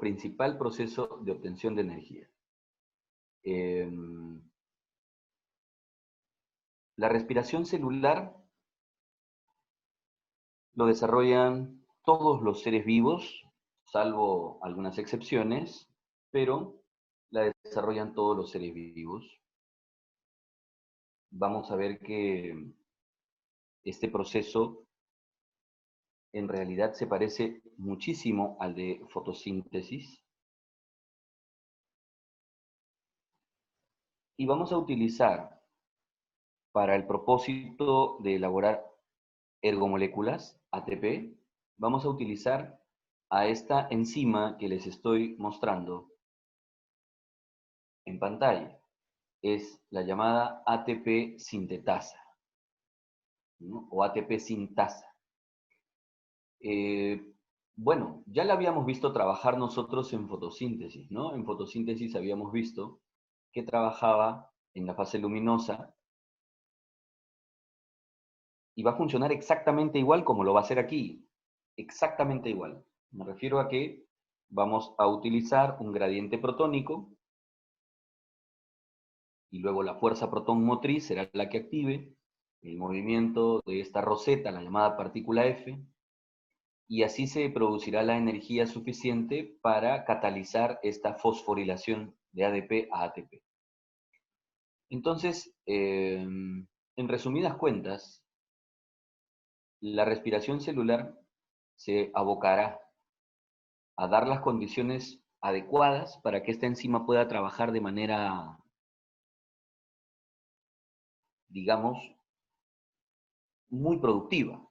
principal proceso de obtención de energía. La respiración celular lo desarrollan todos los seres vivos, salvo algunas excepciones, pero la desarrollan todos los seres vivos. Vamos a ver que este proceso en realidad se parece muchísimo al de fotosíntesis. Y vamos a utilizar para el propósito de elaborar ergomoléculas, ATP, vamos a utilizar a esta enzima que les estoy mostrando en pantalla. Es la llamada ATP sintetasa, ¿no? O ATP sintasa. Bueno, ya la habíamos visto trabajar nosotros en fotosíntesis, ¿no? En fotosíntesis habíamos visto que trabajaba en la fase luminosa y va a funcionar exactamente igual como lo va a hacer aquí. Exactamente igual. Me refiero a que vamos a utilizar un gradiente protónico y luego la fuerza protón motriz será la que active el movimiento de esta roseta, la llamada partícula F, y así se producirá la energía suficiente para catalizar esta fosforilación de ADP a ATP. Entonces, en resumidas cuentas, la respiración celular se abocará a dar las condiciones adecuadas para que esta enzima pueda trabajar de manera, digamos, muy productiva,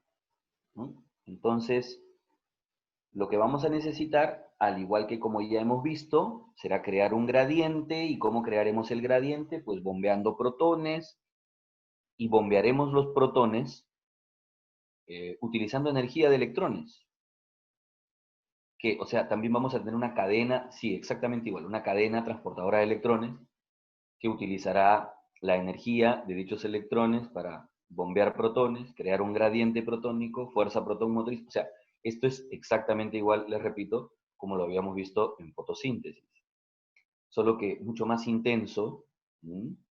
¿no? Entonces, lo que vamos a necesitar, al igual que como ya hemos visto, será crear un gradiente. ¿Y cómo crearemos el gradiente? Pues bombeando protones, y bombearemos los protones utilizando energía de electrones. Que, o sea, también vamos a tener una cadena, sí, exactamente igual, una cadena transportadora de electrones que utilizará la energía de dichos electrones para bombear protones, crear un gradiente protónico, fuerza protón motriz. O sea, esto es exactamente igual, les repito, como lo habíamos visto en fotosíntesis. Solo que mucho más intenso.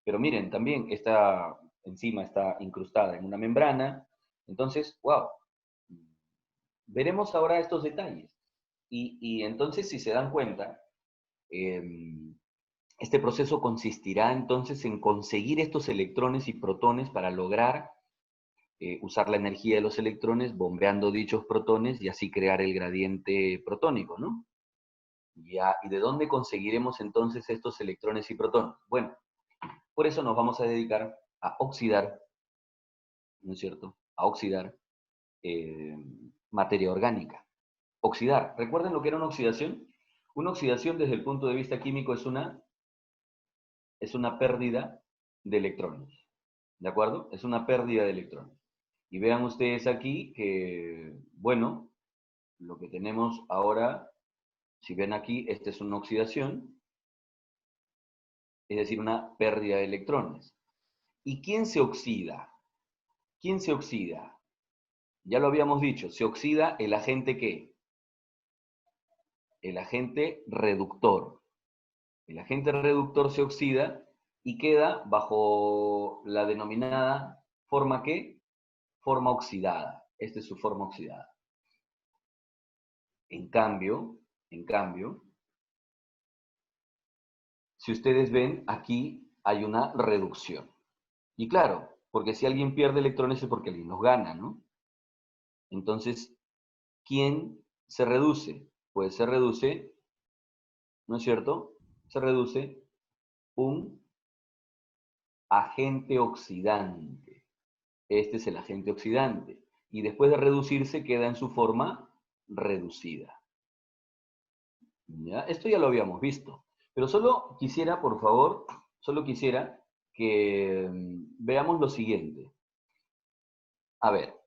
Pero miren, también esta enzima está incrustada en una membrana. Entonces, wow, veremos ahora estos detalles. Y entonces, si se dan cuenta, este proceso consistirá entonces en conseguir estos electrones y protones para lograr usar la energía de los electrones bombeando dichos protones y así crear el gradiente protónico, ¿no? Ya, ¿y de dónde conseguiremos entonces estos electrones y protones? Bueno, por eso nos vamos a dedicar a oxidar, ¿no es cierto? A oxidar materia orgánica. Oxidar. ¿Recuerden lo que era una oxidación? Una oxidación desde el punto de vista químico es una pérdida de electrones. ¿De acuerdo? Es una pérdida de electrones. Y vean ustedes aquí que, bueno, lo que tenemos ahora, si ven aquí, esta es una oxidación, es decir, una pérdida de electrones. ¿Y quién se oxida? ¿Quién se oxida? Ya lo habíamos dicho, se oxida el agente ¿qué? El agente reductor. El agente reductor se oxida y queda bajo la denominada forma ¿qué? Forma oxidada. Esta es su forma oxidada. En cambio, si ustedes ven, aquí hay una reducción. Y claro, porque si alguien pierde electrones es porque alguien los gana, ¿no? Entonces, ¿quién se reduce? Pues se reduce, ¿no es cierto? Se reduce un agente oxidante. Este es el agente oxidante. Y después de reducirse queda en su forma reducida. ¿Ya? Esto ya lo habíamos visto. Pero solo quisiera, por favor, solo quisiera que veamos lo siguiente. A ver,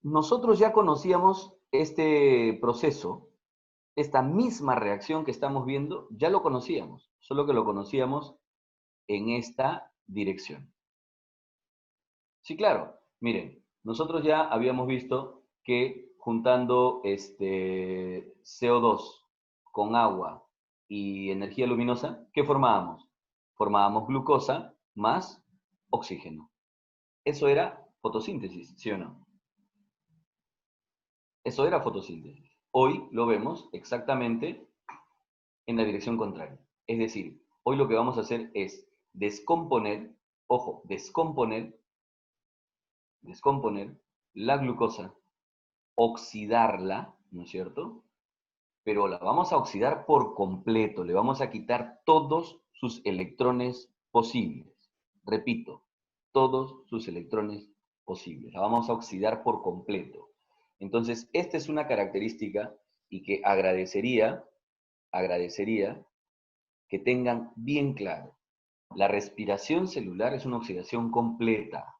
nosotros ya conocíamos este proceso, esta misma reacción que estamos viendo, ya lo conocíamos, solo que lo conocíamos en esta dirección. Sí, claro. Miren, nosotros ya habíamos visto que juntando CO2 con agua y energía luminosa, ¿qué formábamos? Formábamos glucosa más oxígeno. Eso era fotosíntesis, ¿sí o no? Eso era fotosíntesis. Hoy lo vemos exactamente en la dirección contraria. Es decir, hoy lo que vamos a hacer es descomponer, ojo, descomponer la glucosa, oxidarla, ¿no es cierto? Pero la vamos a oxidar por completo, le vamos a quitar todos sus electrones posibles. Repito, todos sus electrones posibles. La vamos a oxidar por completo. Entonces, esta es una característica y que agradecería que tengan bien claro. La respiración celular es una oxidación completa.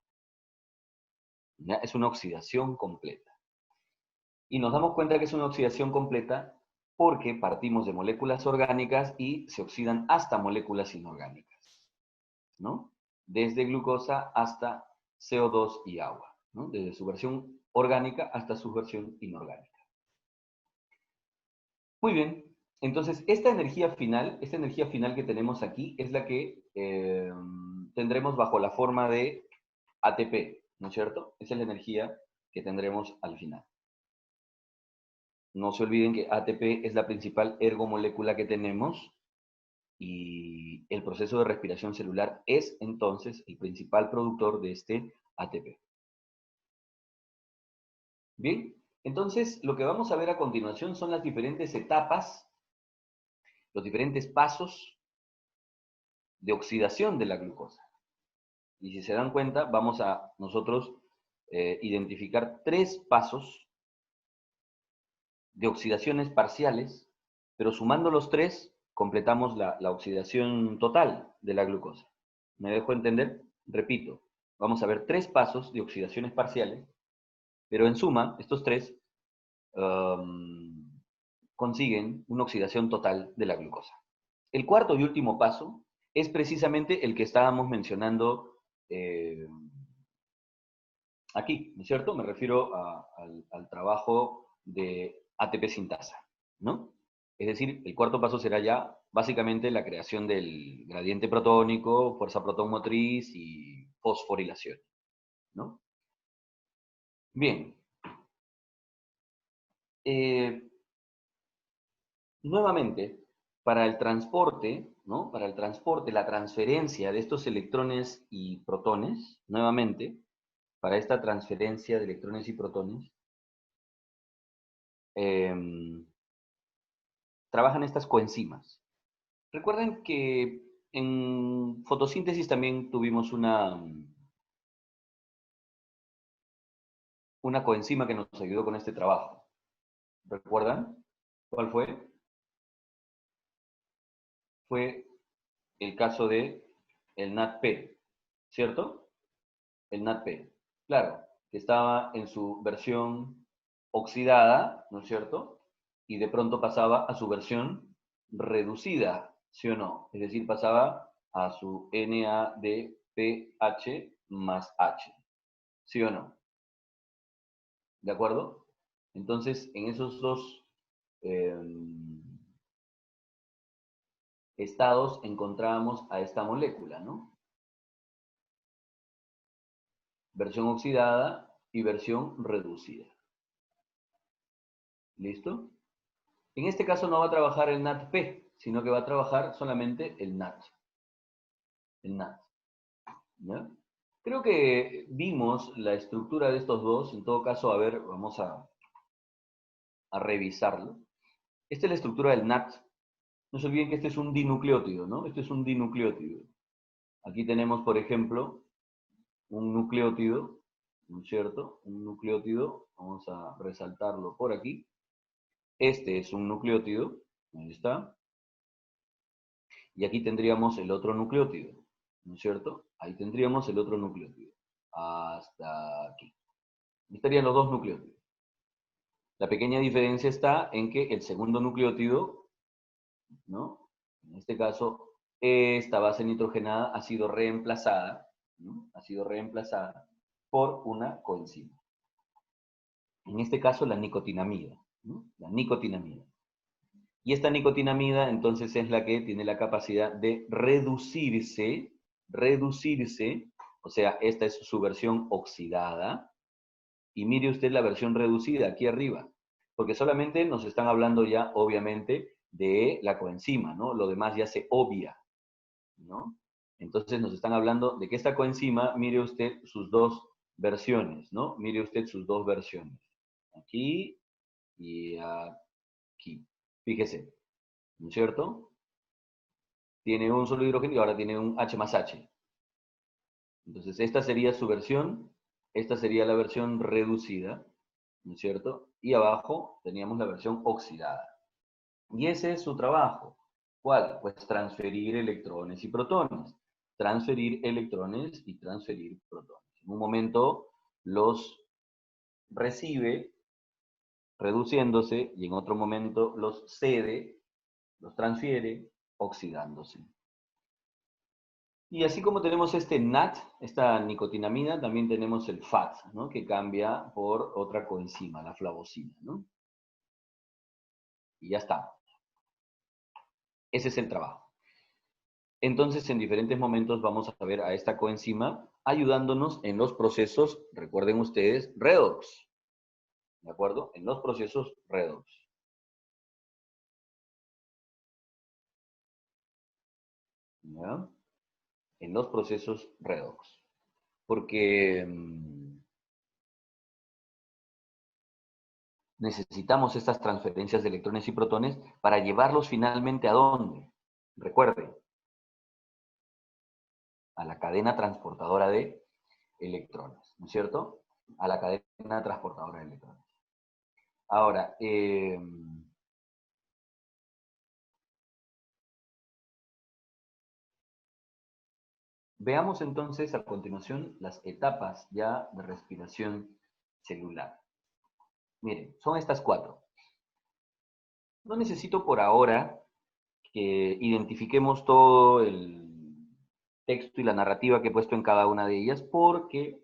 ¿Ya? Es una oxidación completa. Y nos damos cuenta que es una oxidación completa porque partimos de moléculas orgánicas y se oxidan hasta moléculas inorgánicas, ¿no? Desde glucosa hasta CO2 y agua, ¿no? Desde su versión orgánica hasta su versión inorgánica. Muy bien, entonces esta energía final que tenemos aquí es la que tendremos bajo la forma de ATP, ¿no es cierto? Esa es la energía que tendremos al final. No se olviden que ATP es la principal ergomolécula que tenemos y el proceso de respiración celular es entonces el principal productor de este ATP. Bien, entonces lo que vamos a ver a continuación son las diferentes etapas, los diferentes pasos de oxidación de la glucosa. Y si se dan cuenta, vamos a nosotros identificar 3 pasos de oxidaciones parciales, pero sumando los 3, completamos la oxidación total de la glucosa. ¿Me dejo entender? Repito, vamos a ver 3 pasos de oxidaciones parciales, pero en suma, estos 3 consiguen una oxidación total de la glucosa. El cuarto y último paso es precisamente el que estábamos mencionando aquí, ¿no es cierto? Me refiero al trabajo de ATP sintasa, ¿no? Es decir, el cuarto paso será ya básicamente la creación del gradiente protónico, fuerza protón motriz y fosforilación, ¿no? Bien. Nuevamente, para el transporte, ¿no? Para el transporte, la transferencia de estos electrones y protones, nuevamente, para esta transferencia de electrones y protones, trabajan estas coenzimas. Recuerden que en fotosíntesis también tuvimos una coenzima que nos ayudó con este trabajo. ¿Recuerdan? ¿Cuál fue? Fue el caso de el NADP, ¿cierto? El NADP. Claro, que estaba en su versión oxidada, ¿no es cierto? Y de pronto pasaba a su versión reducida, ¿sí o no? Es decir, pasaba a su NADPH más H, ¿sí o no? ¿De acuerdo? Entonces, en esos dos eh, estados encontrábamos a esta molécula, ¿no? Versión oxidada y versión reducida. ¿Listo? En este caso no va a trabajar el NADP, sino que va a trabajar solamente el NAD. El NAD. ¿Ya? Creo que vimos la estructura de estos dos. En todo caso, a ver, vamos a revisarlo. Esta es la estructura del NAD. No se olviden que este es un dinucleótido, ¿no? Este es un dinucleótido. Aquí tenemos, por ejemplo, un nucleótido, ¿no es cierto? Un nucleótido, vamos a resaltarlo por aquí. Este es un nucleótido, ahí está. Y aquí tendríamos el otro nucleótido, ¿no es cierto? Ahí tendríamos el otro nucleótido. Hasta aquí. Estarían los dos nucleótidos. La pequeña diferencia está en que el segundo nucleótido, ¿no? En este caso, esta base nitrogenada ha sido reemplazada, ¿no? Ha sido reemplazada por una coenzima. En este caso, la nicotinamida, ¿no? La nicotinamida. Y esta nicotinamida entonces es la que tiene la capacidad de reducirse, o sea, esta es su versión oxidada, y mire usted la versión reducida aquí arriba, porque solamente nos están hablando ya, obviamente, de la coenzima, ¿no? Lo demás ya se obvia, ¿no? Entonces nos están hablando de que esta coenzima, mire usted sus dos versiones, ¿no? Mire usted sus dos versiones. Aquí y aquí. Fíjese, ¿no es cierto? Tiene un solo hidrógeno y ahora tiene un H más H. Entonces esta sería su versión, esta sería la versión reducida, ¿no es cierto? Y abajo teníamos la versión oxidada. Y ese es su trabajo. ¿Cuál? Pues transferir electrones y protones. Transferir electrones y transferir protones. En un momento los recibe reduciéndose y en otro momento los cede, los transfiere oxidándose. Y así como tenemos este NAT, esta nicotinamida, también tenemos el FAT, ¿no? Que cambia por otra coenzima, la flavocina, ¿no? Y ya está. Ese es el trabajo. Entonces, en diferentes momentos vamos a ver a esta coenzima ayudándonos en los procesos, recuerden ustedes, redox. ¿De acuerdo? En los procesos redox. ¿Ya? En los procesos redox. Porque necesitamos estas transferencias de electrones y protones para llevarlos finalmente ¿a dónde? Recuerden, a la cadena transportadora de electrones, ¿no es cierto? A la cadena transportadora de electrones. Ahora, veamos entonces a continuación las etapas ya de respiración celular. Miren, son estas 4. No necesito por ahora que identifiquemos todo el texto y la narrativa que he puesto en cada una de ellas, porque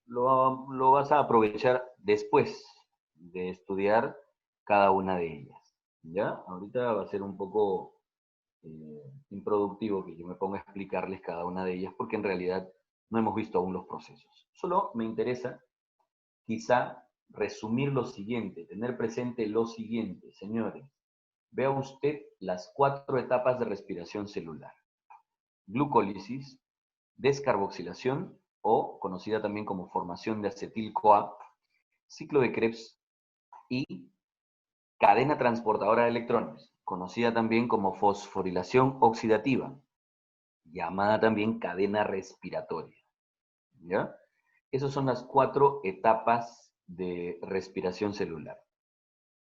lo vas a aprovechar después de estudiar cada una de ellas. ¿Ya? Ahorita va a ser un poco improductivo que yo me ponga a explicarles cada una de ellas, porque en realidad no hemos visto aún los procesos. Solo me interesa quizá resumir lo siguiente, tener presente lo siguiente, señores. Vea usted las 4 etapas de respiración celular. Glucólisis, descarboxilación, o conocida también como formación de acetil-CoA, ciclo de Krebs y cadena transportadora de electrones, conocida también como fosforilación oxidativa, llamada también cadena respiratoria. ¿Ya? Esas son las 4 etapas de respiración celular.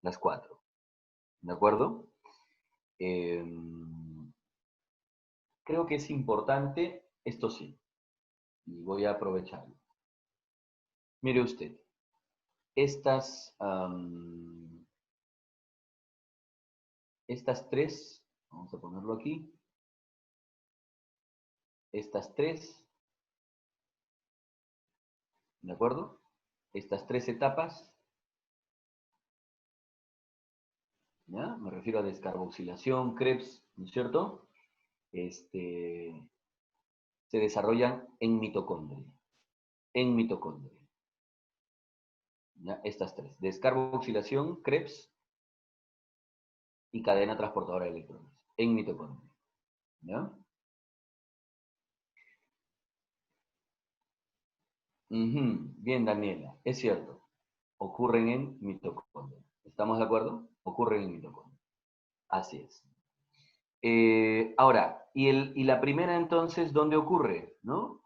Las 4. ¿De acuerdo? Creo que es importante, esto sí, y voy a aprovecharlo. Mire usted, estas 3, vamos a ponerlo aquí, estas 3, ¿de acuerdo? Estas 3 etapas, ¿ya? Me refiero a descarboxilación, Krebs, ¿no es cierto? Se desarrollan en mitocondria. En mitocondria. ¿Ya? Estas 3, descarboxilación, Krebs y cadena transportadora de electrones. En mitocondria. ¿Ya? Bien, Daniela, es cierto. Ocurren en mitocondria. ¿Estamos de acuerdo? Ocurren en mitocondria. Así es. Ahora, y la primera entonces, ¿dónde ocurre? ¿No?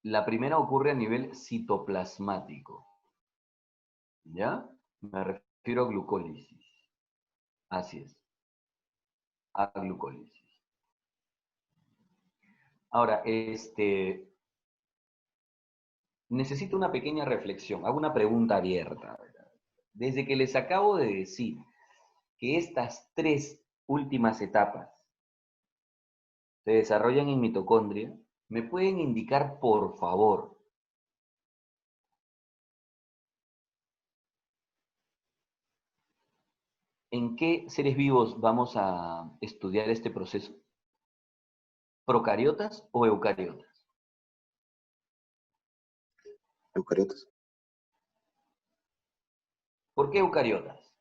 La primera ocurre a nivel citoplasmático. ¿Ya? Me refiero a glucólisis. Así es. A glucólisis. Ahora, necesito una pequeña reflexión. Hago una pregunta abierta. Desde que les acabo de decir que estas 3 últimas etapas se desarrollan en mitocondria, ¿me pueden indicar, por favor, ¿En qué seres vivos vamos a estudiar este proceso? ¿Procariotas o eucariotas? Eucariotas. ¿Por qué eucariotas?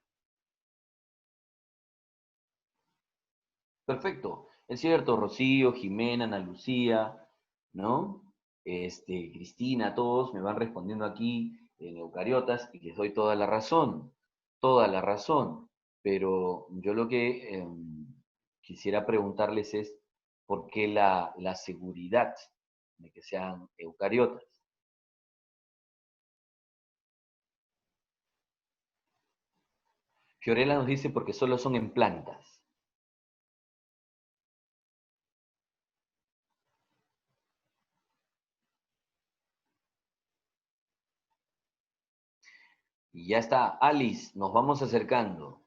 Perfecto. Es cierto, Rocío, Jimena, Ana Lucía, ¿no? Cristina, todos me van respondiendo aquí en eucariotas y les doy toda la razón. Toda la razón. Pero yo lo que quisiera preguntarles es por qué la seguridad de que sean eucariotas. Fiorella nos dice porque solo son en plantas. Y ya está, Alice, nos vamos acercando.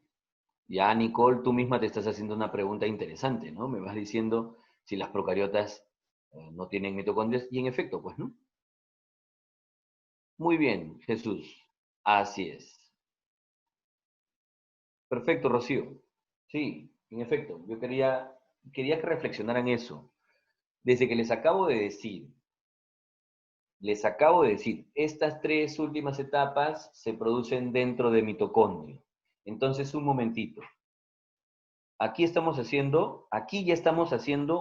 Ya, Nicole, tú misma te estás haciendo una pregunta interesante, ¿no? Me vas diciendo si las procariotas no tienen mitocondrias, y en efecto, pues, ¿no? Muy bien, Jesús. Así es. Perfecto, Rocío. Sí, en efecto. Yo quería que reflexionaran eso. Desde que les acabo de decir, estas tres últimas etapas se producen dentro de mitocondrio. Entonces, un momentito. Aquí ya estamos haciendo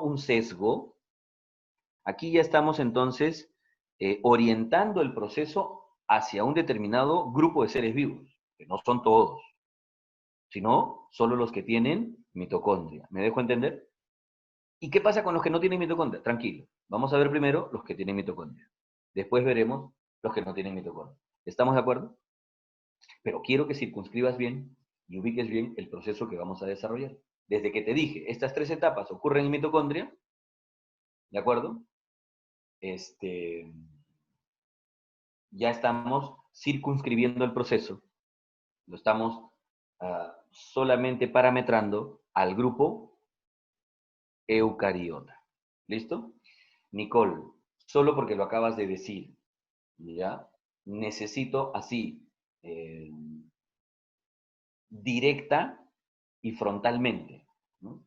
un sesgo. Aquí ya estamos entonces orientando el proceso hacia un determinado grupo de seres vivos, que no son todos, sino solo los que tienen mitocondria. ¿Me dejo entender? ¿Y qué pasa con los que no tienen mitocondria? Tranquilo. Vamos a ver primero los que tienen mitocondria. Después veremos los que no tienen mitocondria. ¿Estamos de acuerdo? Pero quiero que circunscribas bien y ubiques bien el proceso que vamos a desarrollar. Desde que te dije, estas tres etapas ocurren en mitocondria, ¿de acuerdo? Ya estamos circunscribiendo el proceso, lo estamos solamente parametrando al grupo eucariota. ¿Listo? Nicole, solo porque lo acabas de decir, ¿ya? Necesito así, directa y frontalmente, ¿no?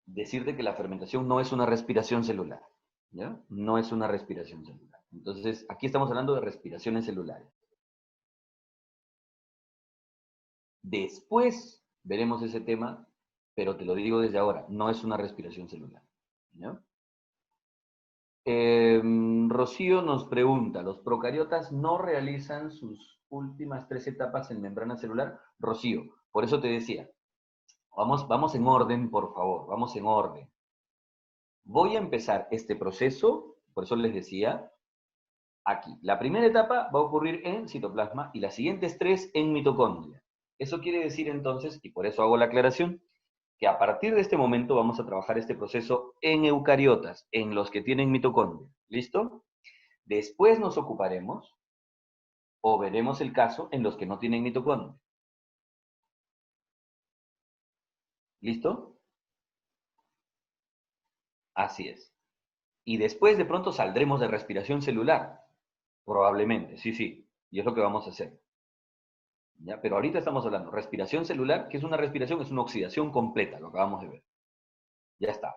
Decirte que la fermentación no es una respiración celular, ¿ya? No es una respiración celular. Entonces, aquí estamos hablando de respiraciones celulares. Después veremos ese tema, pero te lo digo desde ahora, no es una respiración celular, ¿no? Rocío nos pregunta, ¿los procariotas no realizan sus últimas tres etapas en membrana celular? Rocío, por eso te decía, vamos en orden, por favor, vamos en orden. Voy a empezar este proceso, por eso les decía, aquí. La primera etapa va a ocurrir en citoplasma y las siguientes tres en mitocondria. Eso quiere decir entonces, y por eso hago la aclaración, que a partir de este momento vamos a trabajar este proceso en eucariotas, en los que tienen mitocondria. ¿Listo? Después nos ocuparemos o veremos el caso en los que no tienen mitocondria. ¿Listo? Así es. Y después de pronto saldremos de respiración celular. Probablemente, sí, sí. Y es lo que vamos a hacer. ¿Ya? Pero ahorita estamos hablando, respiración celular, que es una respiración, es una oxidación completa, lo acabamos de ver. Ya está.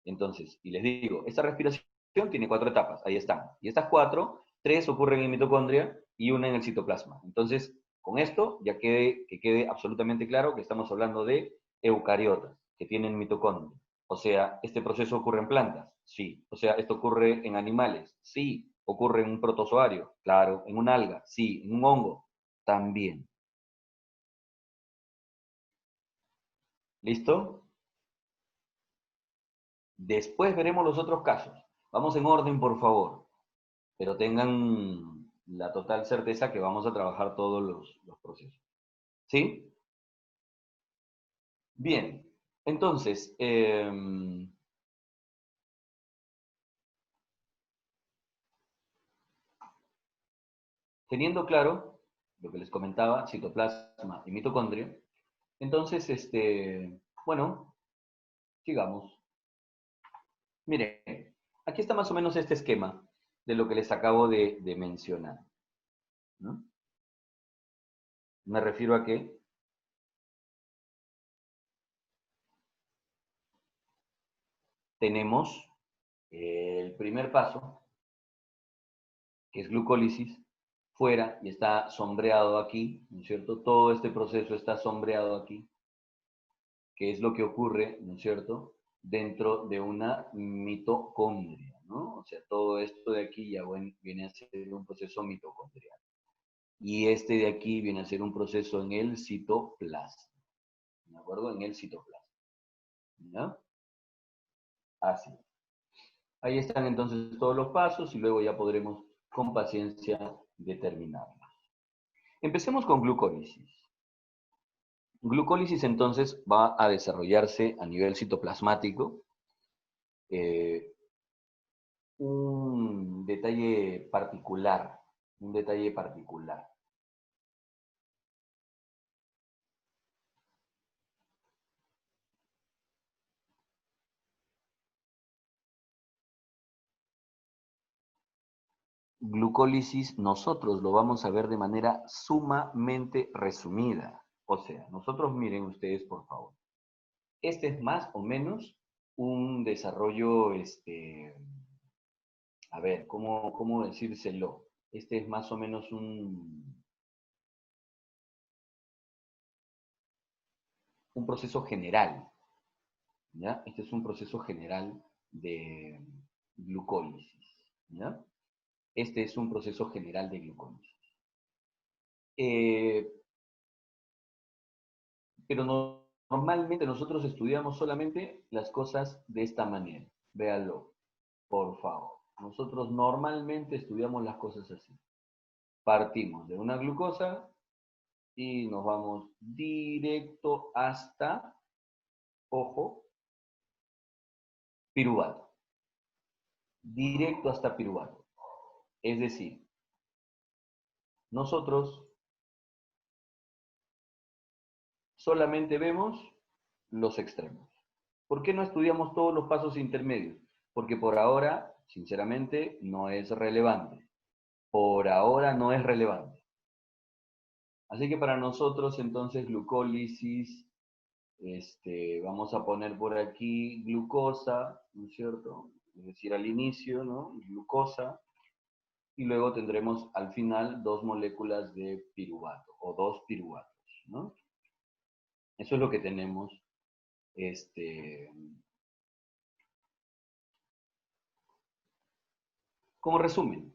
Entonces, y les digo, esta respiración tiene cuatro etapas, ahí están. Y estas cuatro, tres ocurren en mitocondria y una en el citoplasma. Entonces, con esto ya que quede absolutamente claro que estamos hablando de eucariotas, que tienen mitocondria. O sea, ¿este proceso ocurre en plantas? Sí. O sea, ¿esto ocurre en animales? Sí. ¿Ocurre en un protozoario? Claro. ¿En un alga? Sí. ¿En un hongo? También. ¿Listo? Después veremos los otros casos. Vamos en orden, por favor, pero tengan la total certeza que vamos a trabajar todos los procesos. ¿Sí? Bien. Entonces, teniendo claro lo que les comentaba, citoplasma y mitocondria, entonces, bueno, sigamos. Miren, aquí está más o menos este esquema de lo que les acabo de mencionar, ¿no? Me refiero a que tenemos el primer paso, que es glucólisis, fuera y está sombreado aquí, ¿no es cierto? Todo este proceso está sombreado aquí, que es lo que ocurre, ¿no es cierto?, dentro de una mitocondria, ¿no? O sea, todo esto de aquí ya viene a ser un proceso mitocondrial. Y este de aquí viene a ser un proceso en el citoplasma, ¿de acuerdo? En el citoplasma, ¿ya? Así. Ahí están entonces todos los pasos y luego ya podremos con paciencia determinarlos. Empecemos con glucólisis. Glucólisis entonces va a desarrollarse a nivel citoplasmático. Eh, un detalle particular, un detalle particular. Glucólisis nosotros lo vamos a ver de manera sumamente resumida. O sea, nosotros miren ustedes por favor. Este es más o menos un desarrollo, a ver, ¿cómo decírselo? Este es más o menos un proceso general, ¿ya? Este es un proceso general de glucólisis, ¿ya? Este es un proceso general de glucólisis. Eh, pero normalmente nosotros estudiamos solamente las cosas de esta manera. Véanlo, por favor. Nosotros normalmente estudiamos las cosas así. Partimos de una glucosa y nos vamos directo hasta, ojo, piruvato. Directo hasta piruvato. Es decir, nosotros solamente vemos los extremos. ¿Por qué no estudiamos todos los pasos intermedios? Porque por ahora, sinceramente, no es relevante. Por ahora no es relevante. Así que para nosotros, entonces, glucólisis, vamos a poner por aquí glucosa, ¿no es cierto? Es decir, al inicio, ¿no? Glucosa, y luego tendremos al final dos moléculas de piruvato, o dos piruvatos, ¿no? Eso es lo que tenemos, como resumen,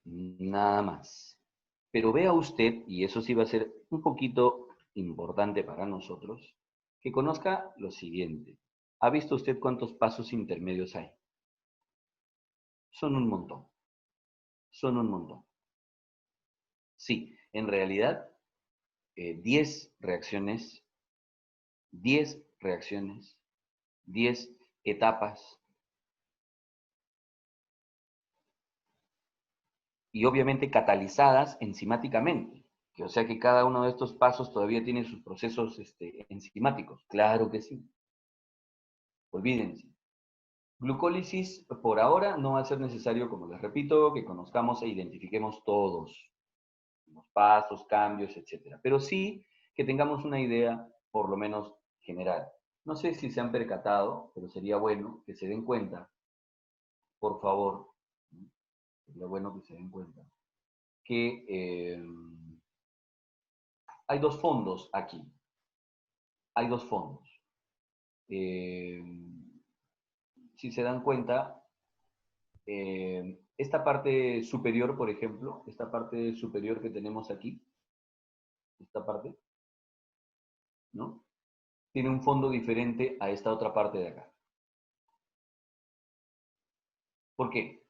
nada más. Pero vea usted, y eso sí va a ser un poquito importante para nosotros, que conozca lo siguiente. ¿Ha visto usted cuántos pasos intermedios hay? Son un montón. Son un montón. Sí, en realidad, 10 reacciones, 10 reacciones, 10 etapas, y obviamente catalizadas enzimáticamente. O sea que cada uno de estos pasos todavía tiene sus procesos enzimáticos. Claro que sí. Olvídense. Glucólisis por ahora no va a ser necesario, como les repito, que conozcamos e identifiquemos todos los pasos, cambios, etc. Pero sí que tengamos una idea, por lo menos general. No sé si se han percatado, pero sería bueno que se den cuenta, por favor, sería bueno que se den cuenta, que hay dos fondos aquí. Hay dos fondos. Eh, si se dan cuenta, esta parte superior, por ejemplo, esta parte superior que tenemos aquí, esta parte, ¿no? Tiene un fondo diferente a esta otra parte de acá. ¿Por qué?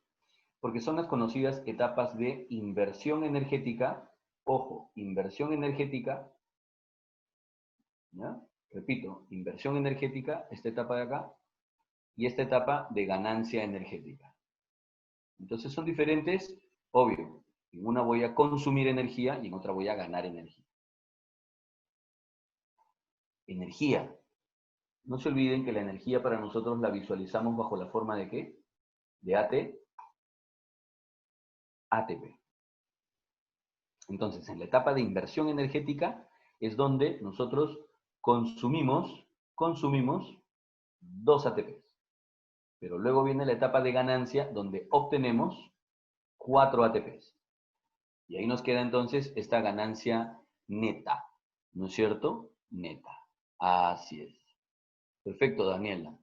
Porque son las conocidas etapas de inversión energética. Ojo, inversión energética, ¿ya? Repito, inversión energética, esta etapa de acá, y esta etapa de ganancia energética. Entonces son diferentes, obvio. En una voy a consumir energía y en otra voy a ganar energía. Energía. No se olviden que la energía para nosotros la visualizamos bajo la forma de ¿qué? De ATP. Entonces, en la etapa de inversión energética, es donde nosotros consumimos 2 ATPs. Pero luego viene la etapa de ganancia donde obtenemos 4 ATPs. Y ahí nos queda entonces esta ganancia neta, ¿no es cierto? Neta. Así es. Perfecto, Daniela.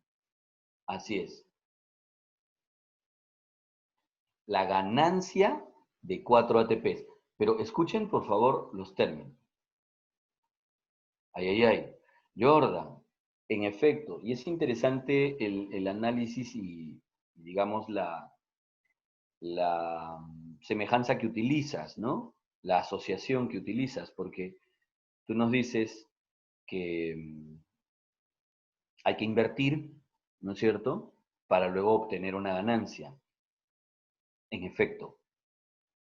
Así es. La ganancia de 4 ATPs. Pero escuchen, por favor, los términos. Ay. Jordan, en efecto, y es interesante el análisis y, digamos, la semejanza que utilizas, ¿no? La asociación que utilizas, porque tú nos dices que hay que invertir, ¿no es cierto?, para luego obtener una ganancia. En efecto,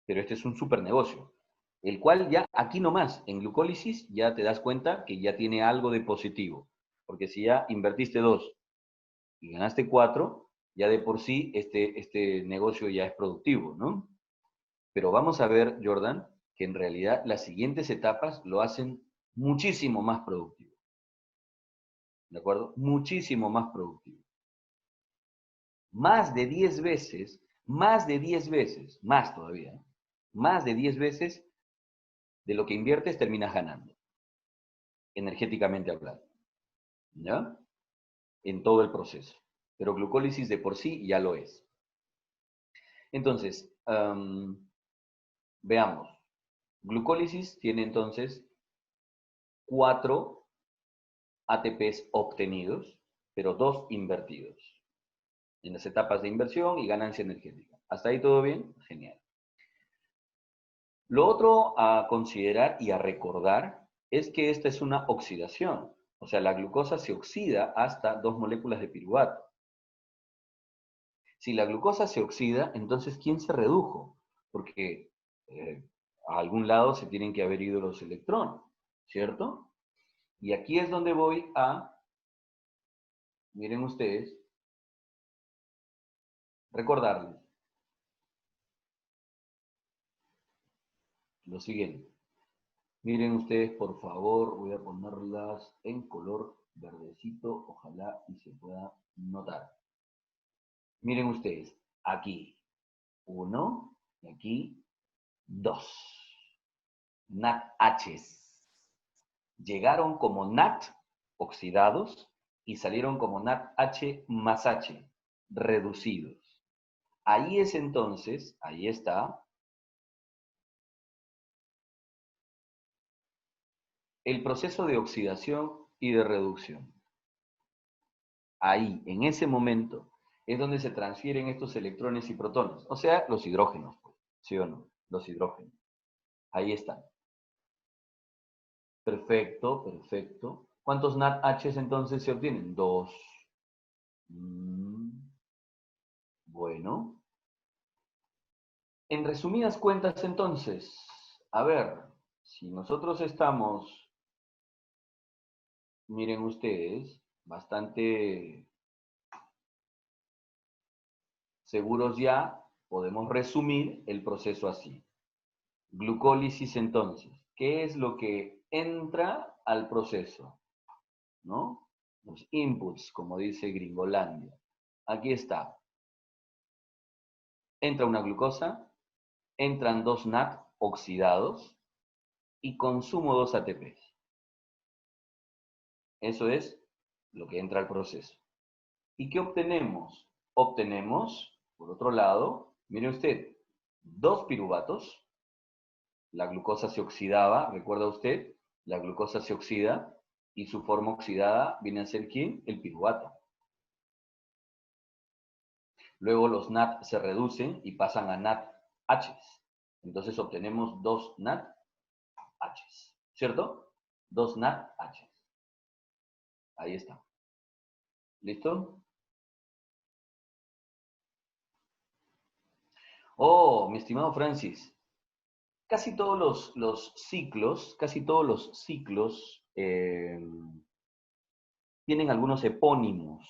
pero este es un super negocio, el cual ya aquí nomás, en glucólisis, ya te das cuenta que ya tiene algo de positivo, porque si ya invertiste 2 y ganaste 4, ya de por sí este negocio ya es productivo, ¿no? Pero vamos a ver, Jordan, que en realidad las siguientes etapas lo hacen muchísimo más productivo. ¿De acuerdo? Muchísimo más productivo. Más de 10 veces, más todavía, más de 10 veces de lo que inviertes terminas ganando, energéticamente hablando. ¿Ya? En todo el proceso. Pero glucólisis de por sí ya lo es. Entonces, veamos. Glucólisis tiene entonces 4 ATPs obtenidos, pero 2 invertidos. En las etapas de inversión y ganancia energética. ¿Hasta ahí todo bien? Genial. Lo otro a considerar y a recordar es que esta es una oxidación. O sea, la glucosa se oxida hasta 2 moléculas de piruvato. Si la glucosa se oxida, entonces ¿quién se redujo? Porque a algún lado se tienen que haber ido los electrones, ¿cierto? Y aquí es donde voy a, miren ustedes, recordarles lo siguiente. Miren ustedes, por favor, voy a ponerlas en color verdecito, ojalá y se pueda notar. Miren ustedes, aquí 1 y aquí 2. NADHs. Llegaron como NAD oxidados y salieron como NADH más H, reducidos. Ahí es entonces, ahí está, el proceso de oxidación y de reducción. Ahí, en ese momento, es donde se transfieren estos electrones y protones, o sea, los hidrógenos, ¿sí o no? Los hidrógenos. Ahí están. Perfecto, perfecto. ¿Cuántos NADHs entonces se obtienen? 2. Bueno. En resumidas cuentas, entonces, a ver, si nosotros estamos, miren ustedes, bastante seguros ya, podemos resumir el proceso así. Glucólisis, entonces, ¿qué es lo que entra al proceso? ¿No? Los inputs, como dice Gringolandia. Aquí está. Entra una glucosa, entran 2 NAD oxidados y consumo 2 ATPs. Eso es lo que entra al proceso. ¿Y qué obtenemos? Obtenemos, por otro lado, mire usted, 2 piruvatos. La glucosa se oxidaba, ¿recuerda usted? La glucosa se oxida y su forma oxidada viene a ser ¿quién? El piruvato. Luego los NAD se reducen y pasan a NADHs. Entonces obtenemos 2 NADHs, ¿cierto? 2 NADHs. Ahí está. ¿Listo? Oh, mi estimado Francis, casi todos los ciclos tienen algunos epónimos.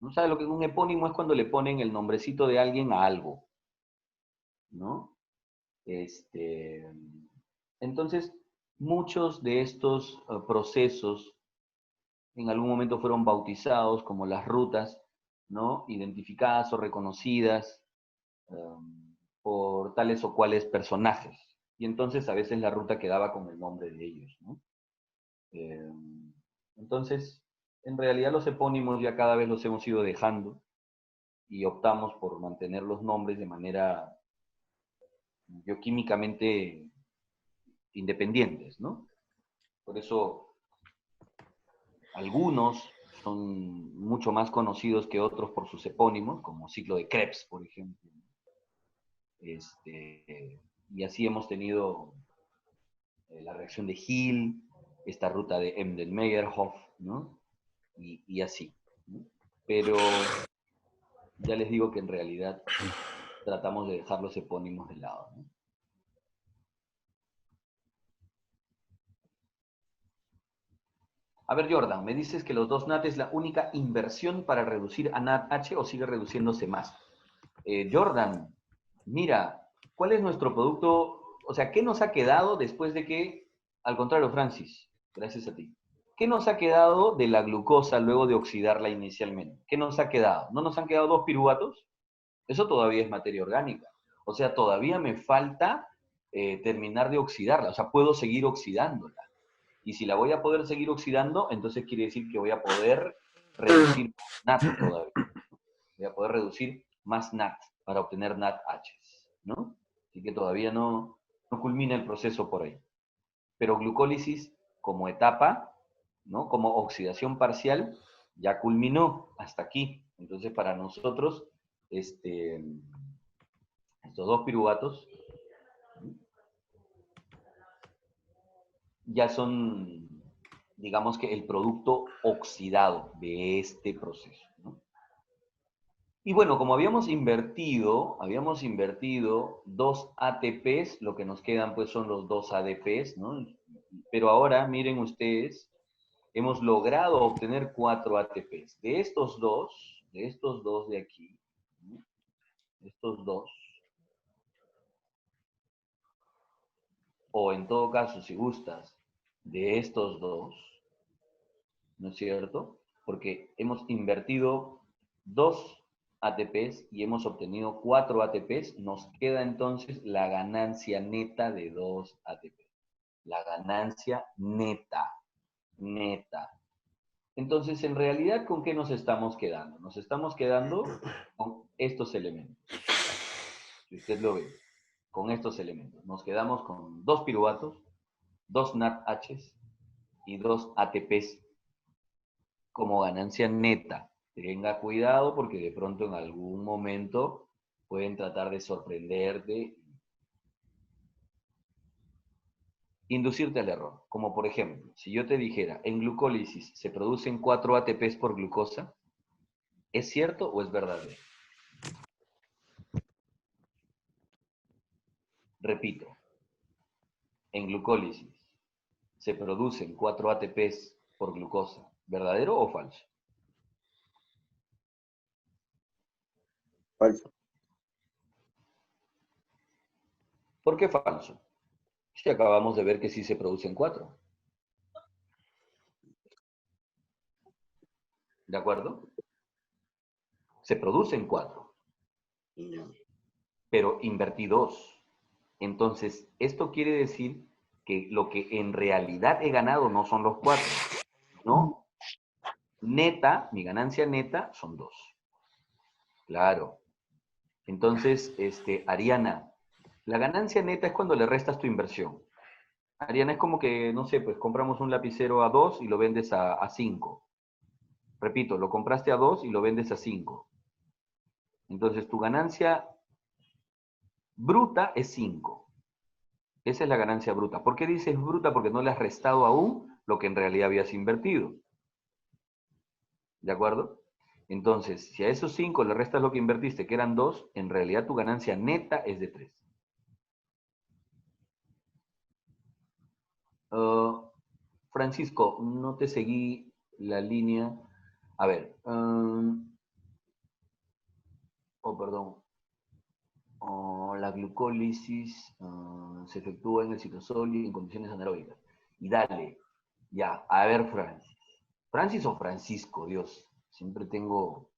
¿No sabe lo que es un epónimo? Es cuando le ponen el nombrecito de alguien a algo, ¿no? Entonces, Muchos de estos procesos en algún momento fueron bautizados como las rutas, ¿no? Identificadas o reconocidas por tales o cuales personajes. Y entonces a veces la ruta quedaba con el nombre de ellos, ¿no? Eh, entonces, en realidad los epónimos ya cada vez los hemos ido dejando y optamos por mantener los nombres de manera bioquímicamente independientes, ¿no? Por eso algunos son mucho más conocidos que otros por sus epónimos, como ciclo de Krebs, por ejemplo. Y así hemos tenido la reacción de Hill, esta ruta de Emden-Meyerhof, ¿no? Y así, ¿no? Pero ya les digo que en realidad tratamos de dejar los epónimos de lado, ¿no? A ver, Jordan, ¿me dices que los 2 NAT es la única inversión para reducir a NAT H o sigue reduciéndose más? Jordan, mira, ¿cuál es nuestro producto? O sea, ¿qué nos ha quedado después de que, al contrario, Francis, gracias a ti, ¿qué nos ha quedado de la glucosa luego de oxidarla inicialmente? ¿Qué nos ha quedado? ¿No nos han quedado 2 piruvatos? Eso todavía es materia orgánica. O sea, todavía me falta terminar de oxidarla. O sea, puedo seguir oxidándola. Y si la voy a poder seguir oxidando, entonces quiere decir que voy a poder reducir NAT todavía. Voy a poder reducir más NAT para obtener NAT-H, ¿no? Así que todavía no culmina el proceso por ahí. Pero glucólisis como etapa, ¿no? Como oxidación parcial, ya culminó hasta aquí. Entonces, para nosotros, estos 2 piruvatos ya son, digamos que el producto oxidado de este proceso, ¿no? Y bueno, como habíamos invertido 2 ATPs, lo que nos quedan pues son los 2 ADPs, ¿no? Pero ahora, miren ustedes, hemos logrado obtener 4 ATPs. De estos dos de aquí, ¿no? Estos dos, o en todo caso, si gustas, de estos dos, ¿no es cierto? Porque hemos invertido 2 ATPs y hemos obtenido 4 ATPs, nos queda entonces la ganancia neta de 2 ATPs. La ganancia neta, neta. Entonces, en realidad, ¿con qué nos estamos quedando? Nos estamos quedando con estos elementos. Si usted lo ve, con estos elementos. Nos quedamos con 2 piruvatos, 2 NADHs y 2 ATPs como ganancia neta. Tenga cuidado porque de pronto en algún momento pueden tratar de sorprenderte, inducirte al error. Como por ejemplo, si yo te dijera, en glucólisis se producen 4 ATPs por glucosa, ¿es cierto o es verdadero? Repito, en glucólisis se producen 4 ATPs por glucosa, ¿verdadero o falso? Falso. ¿Por qué falso? Si acabamos de ver que sí se producen 4. ¿De acuerdo? Se producen 4, No. pero invertí 2. Entonces, esto quiere decir que lo que en realidad he ganado no son los 4, ¿no? Neta, mi ganancia neta son 2. Claro. Entonces, Ariana, la ganancia neta es cuando le restas tu inversión. Ariana, es como que, no sé, pues compramos un lapicero a 2 y lo vendes a 5. Repito, lo compraste a 2 y lo vendes a 5. Entonces, tu ganancia bruta es 5. Esa es la ganancia bruta. ¿Por qué dices bruta? Porque no le has restado aún lo que en realidad habías invertido. ¿De acuerdo? Entonces, si a esos 5 le restas lo que invertiste, que eran 2, en realidad tu ganancia neta es de 3. Francisco, no te seguí la línea. A ver. Perdón. La glucólisis se efectúa en el citosol y en condiciones anaeróbicas. Y dale. Ya, a ver, Francis. ¿Francis o Francisco? Dios, siempre tengo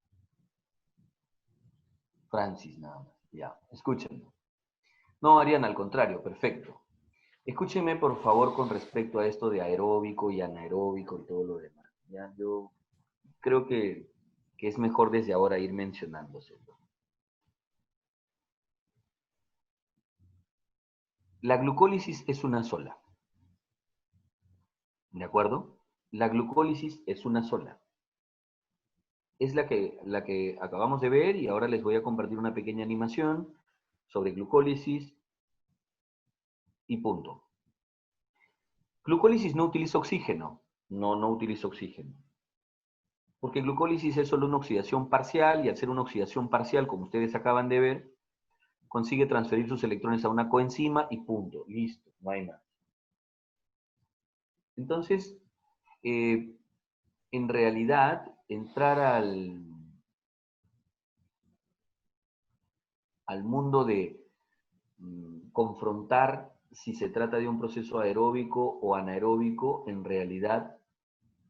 Francis nada más. Ya, escúchenme. No, Ariana, al contrario, perfecto. Escúchenme, por favor, con respecto a esto de aeróbico y anaeróbico y todo lo demás. Ya, yo creo que es mejor desde ahora ir mencionándoselo. La glucólisis es una sola. ¿De acuerdo? La glucólisis es una sola. Es la que acabamos de ver y ahora les voy a compartir una pequeña animación sobre glucólisis y punto. Glucólisis no utiliza oxígeno. No, no utiliza oxígeno. Porque glucólisis es solo una oxidación parcial y al ser una oxidación parcial, como ustedes acaban de ver, consigue transferir sus electrones a una coenzima y punto. Listo, no hay más. Entonces, en realidad, entrar al mundo de confrontar si se trata de un proceso aeróbico o anaeróbico, en realidad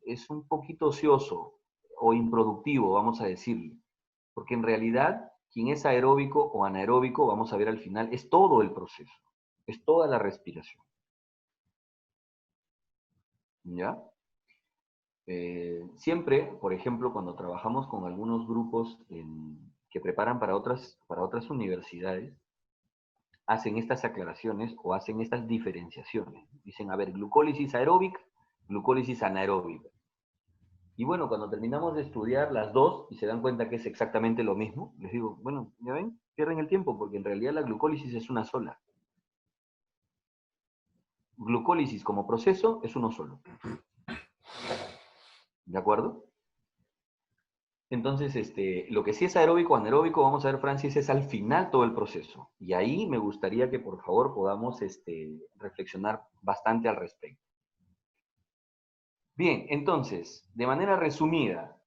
es un poquito ocioso o improductivo, vamos a decirle. Porque en realidad, quien es aeróbico o anaeróbico, vamos a ver al final, es todo el proceso, es toda la respiración. ¿Ya? Siempre, por ejemplo, cuando trabajamos con algunos grupos que preparan para otras universidades, hacen estas aclaraciones o hacen estas diferenciaciones. Dicen, a ver, glucólisis aeróbica, glucólisis anaeróbica. Y bueno, cuando terminamos de estudiar las dos y se dan cuenta que es exactamente lo mismo, les digo, bueno, ya ven, pierden el tiempo porque en realidad la glucólisis es una sola. Glucólisis como proceso es uno solo. ¿De acuerdo? Entonces, lo que sí es aeróbico o anaeróbico, vamos a ver, Francis, es al final todo el proceso. Y ahí me gustaría que por favor podamos reflexionar bastante al respecto. Bien, entonces, de manera resumida,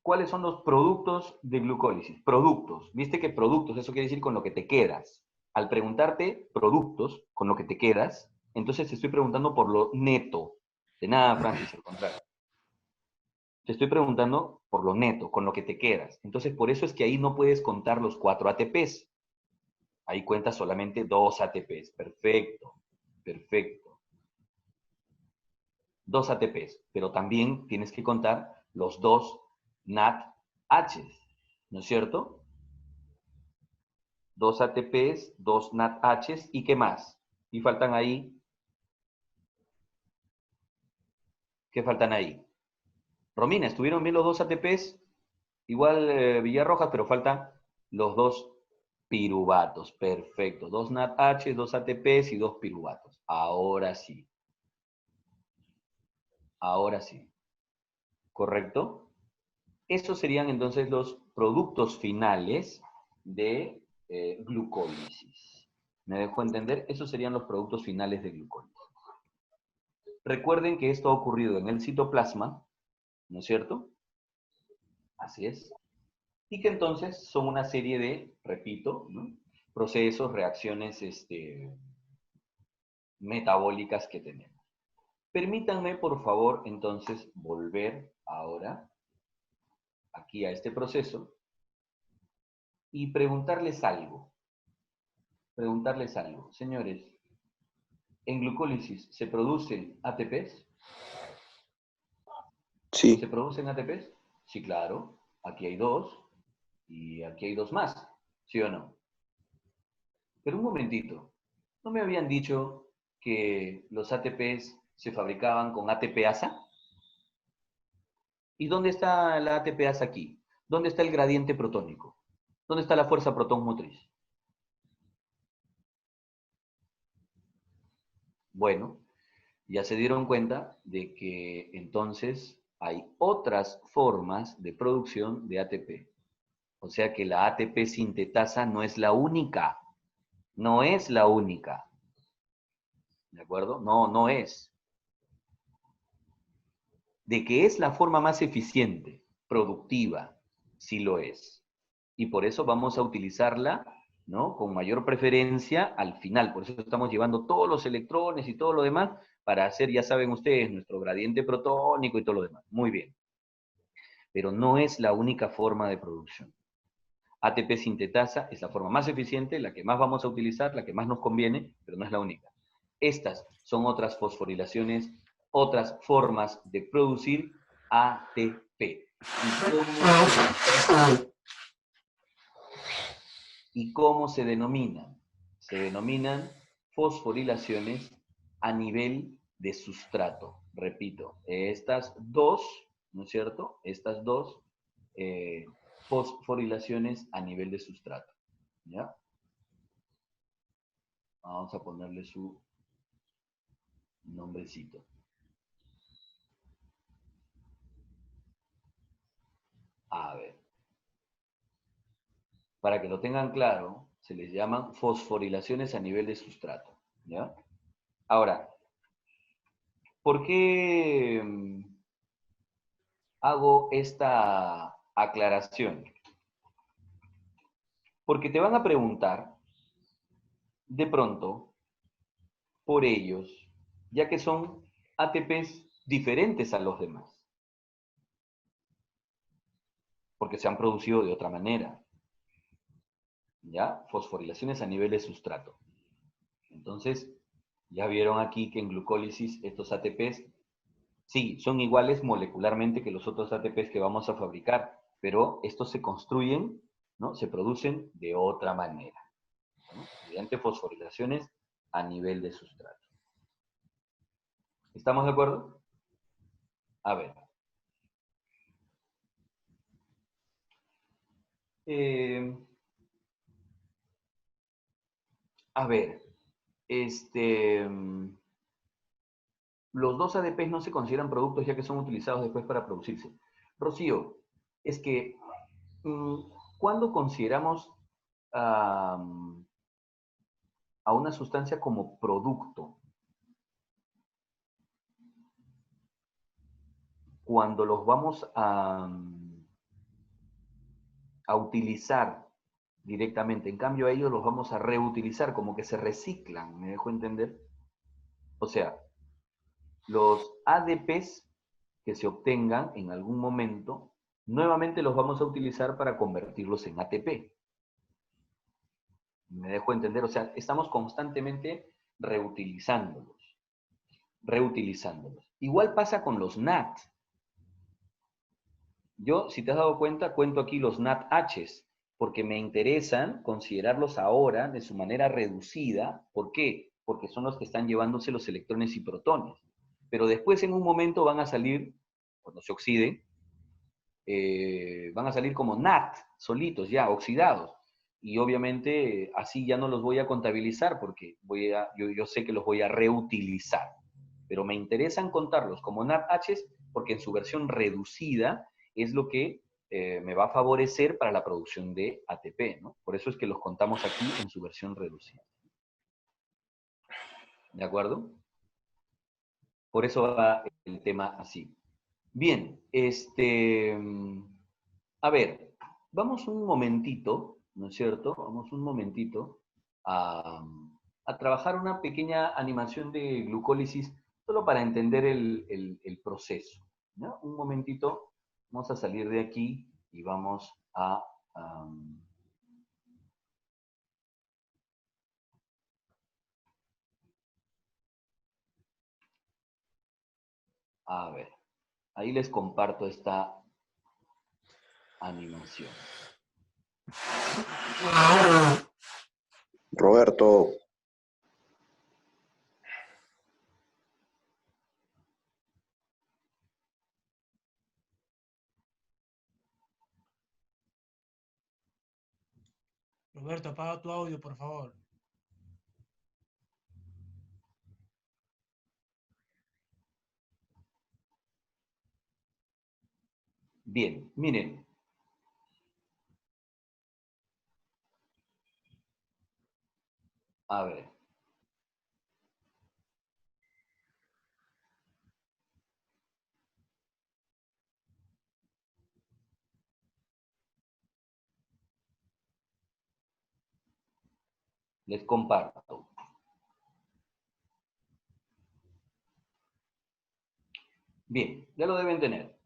¿cuáles son los productos de glucólisis? Productos. Viste que productos, eso quiere decir con lo que te quedas. Al preguntarte productos, con lo que te quedas, entonces te estoy preguntando por lo neto. De nada, Francis, al contrario. Te estoy preguntando por lo neto, con lo que te quedas. Entonces, por eso es que ahí no puedes contar los 4 ATPs. Ahí cuentas solamente 2 ATPs. Perfecto, perfecto. 2 ATPs, pero también tienes que contar los 2 NADH, ¿no es cierto? 2 ATPs, 2 NADH, ¿y qué más? Y faltan ahí, ¿qué faltan ahí? Romina, ¿estuvieron bien los 2 ATPs? Igual Villarrojas, pero faltan los 2 piruvatos. Perfecto. 2 NADH, 2 ATPs y 2 piruvatos. Ahora sí. Ahora sí. ¿Correcto? Estos serían entonces los productos finales de glucólisis. ¿Me dejo entender? Esos serían los productos finales de glucólisis. Recuerden que esto ha ocurrido en el citoplasma, ¿no es cierto? Así es. Y que entonces son una serie de, repito, ¿no?, procesos, reacciones metabólicas que tenemos. Permítanme, por favor, entonces, volver ahora aquí a este proceso y preguntarles algo. Preguntarles algo. Señores, ¿en glucólisis se producen ATPs? ¿Se Sí, producen ATPs? Sí, claro. Aquí hay 2 y aquí hay 2 más. ¿Sí o no? Pero un momentito. ¿No me habían dicho que los ATPs se fabricaban con ATPasa? ¿Y dónde está la ATPasa aquí? ¿Dónde está el gradiente protónico? ¿Dónde está la fuerza protón motriz? Bueno, ya se dieron cuenta de que entonces hay otras formas de producción de ATP. O sea que la ATP sintetasa no es la única. No es la única. ¿De acuerdo? No, no es. De que es la forma más eficiente, productiva, sí lo es. Y por eso vamos a utilizarla, ¿no?, con mayor preferencia al final. Por eso estamos llevando todos los electrones y todo lo demás para hacer, ya saben ustedes, nuestro gradiente protónico y todo lo demás. Muy bien. Pero no es la única forma de producción. ATP sintetasa es la forma más eficiente, la que más vamos a utilizar, la que más nos conviene, pero no es la única. Estas son otras fosforilaciones, otras formas de producir ATP. ¿Y cómo se denominan? Se denominan fosforilaciones a nivel de sustrato. Repito, estas dos, ¿no es cierto? Estas dos fosforilaciones a nivel de sustrato. ¿Ya? Vamos a ponerle su nombrecito. A ver. Para que lo tengan claro, se les llaman fosforilaciones a nivel de sustrato. ¿Ya? Ahora, ¿por qué hago esta aclaración? Porque te van a preguntar, de pronto, por ellos, ya que son ATPs diferentes a los demás, porque se han producido de otra manera. ¿Ya? Fosforilaciones a nivel de sustrato. Entonces, ya vieron aquí que en glucólisis estos ATPs, sí, son iguales molecularmente que los otros ATPs que vamos a fabricar, pero estos se construyen, ¿no? Se producen de otra manera, ¿no? Mediante fosforilaciones a nivel de sustrato. ¿Estamos de acuerdo? A ver. Eh, a ver, los dos ADPs no se consideran productos ya que son utilizados después para producirse. Rocío, es que, ¿cuándo consideramos a una sustancia como producto? Cuando los vamos a utilizar directamente. En cambio, a ellos los vamos a reutilizar, como que se reciclan, ¿me dejo entender? O sea, los ADPs que se obtengan en algún momento, nuevamente los vamos a utilizar para convertirlos en ATP. ¿Me dejo entender? O sea, estamos constantemente reutilizándolos. Reutilizándolos. Igual pasa con los NAT. Yo, si te has dado cuenta, cuento aquí los NAT-Hs, porque me interesan considerarlos ahora de su manera reducida. ¿Por qué? Porque son los que están llevándose los electrones y protones. Pero después, en un momento, van a salir, cuando se oxiden, van a salir como NAT, solitos, ya, oxidados. Y obviamente así ya no los voy a contabilizar porque yo sé que los voy a reutilizar. Pero me interesan contarlos como NAT-Hs porque en su versión reducida es lo que me va a favorecer para la producción de ATP, ¿no? Por eso es que los contamos aquí en su versión reducida. ¿De acuerdo? Por eso va el tema así. Bien, a ver, vamos un momentito, ¿no es cierto? Vamos un momentito a, a trabajar una pequeña animación de glucólisis solo para entender el proceso, ¿no? Un momentito, vamos a salir de aquí y vamos a ver, ahí les comparto esta animación. Roberto, Roberto, apaga tu audio, por favor. Bien, miren. A ver. Les comparto. Bien, ya lo deben tener.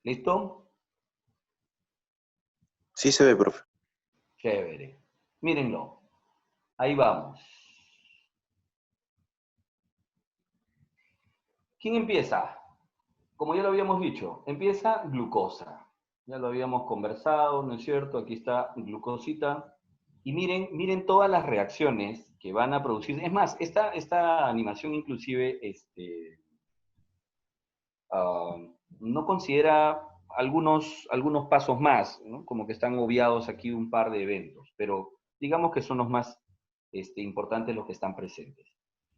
¿Listo? Sí se ve, profe. Chévere. Mírenlo. Ahí vamos. ¿Quién empieza? Como ya lo habíamos dicho, empieza glucosa. Ya lo habíamos conversado, ¿no es cierto? Aquí está glucosita. Y miren, miren todas las reacciones que van a producir. Es más, esta animación inclusive ah, no considera algunos pasos más, ¿no? Como que están obviados aquí un par de eventos, pero digamos que son los más importantes los que están presentes.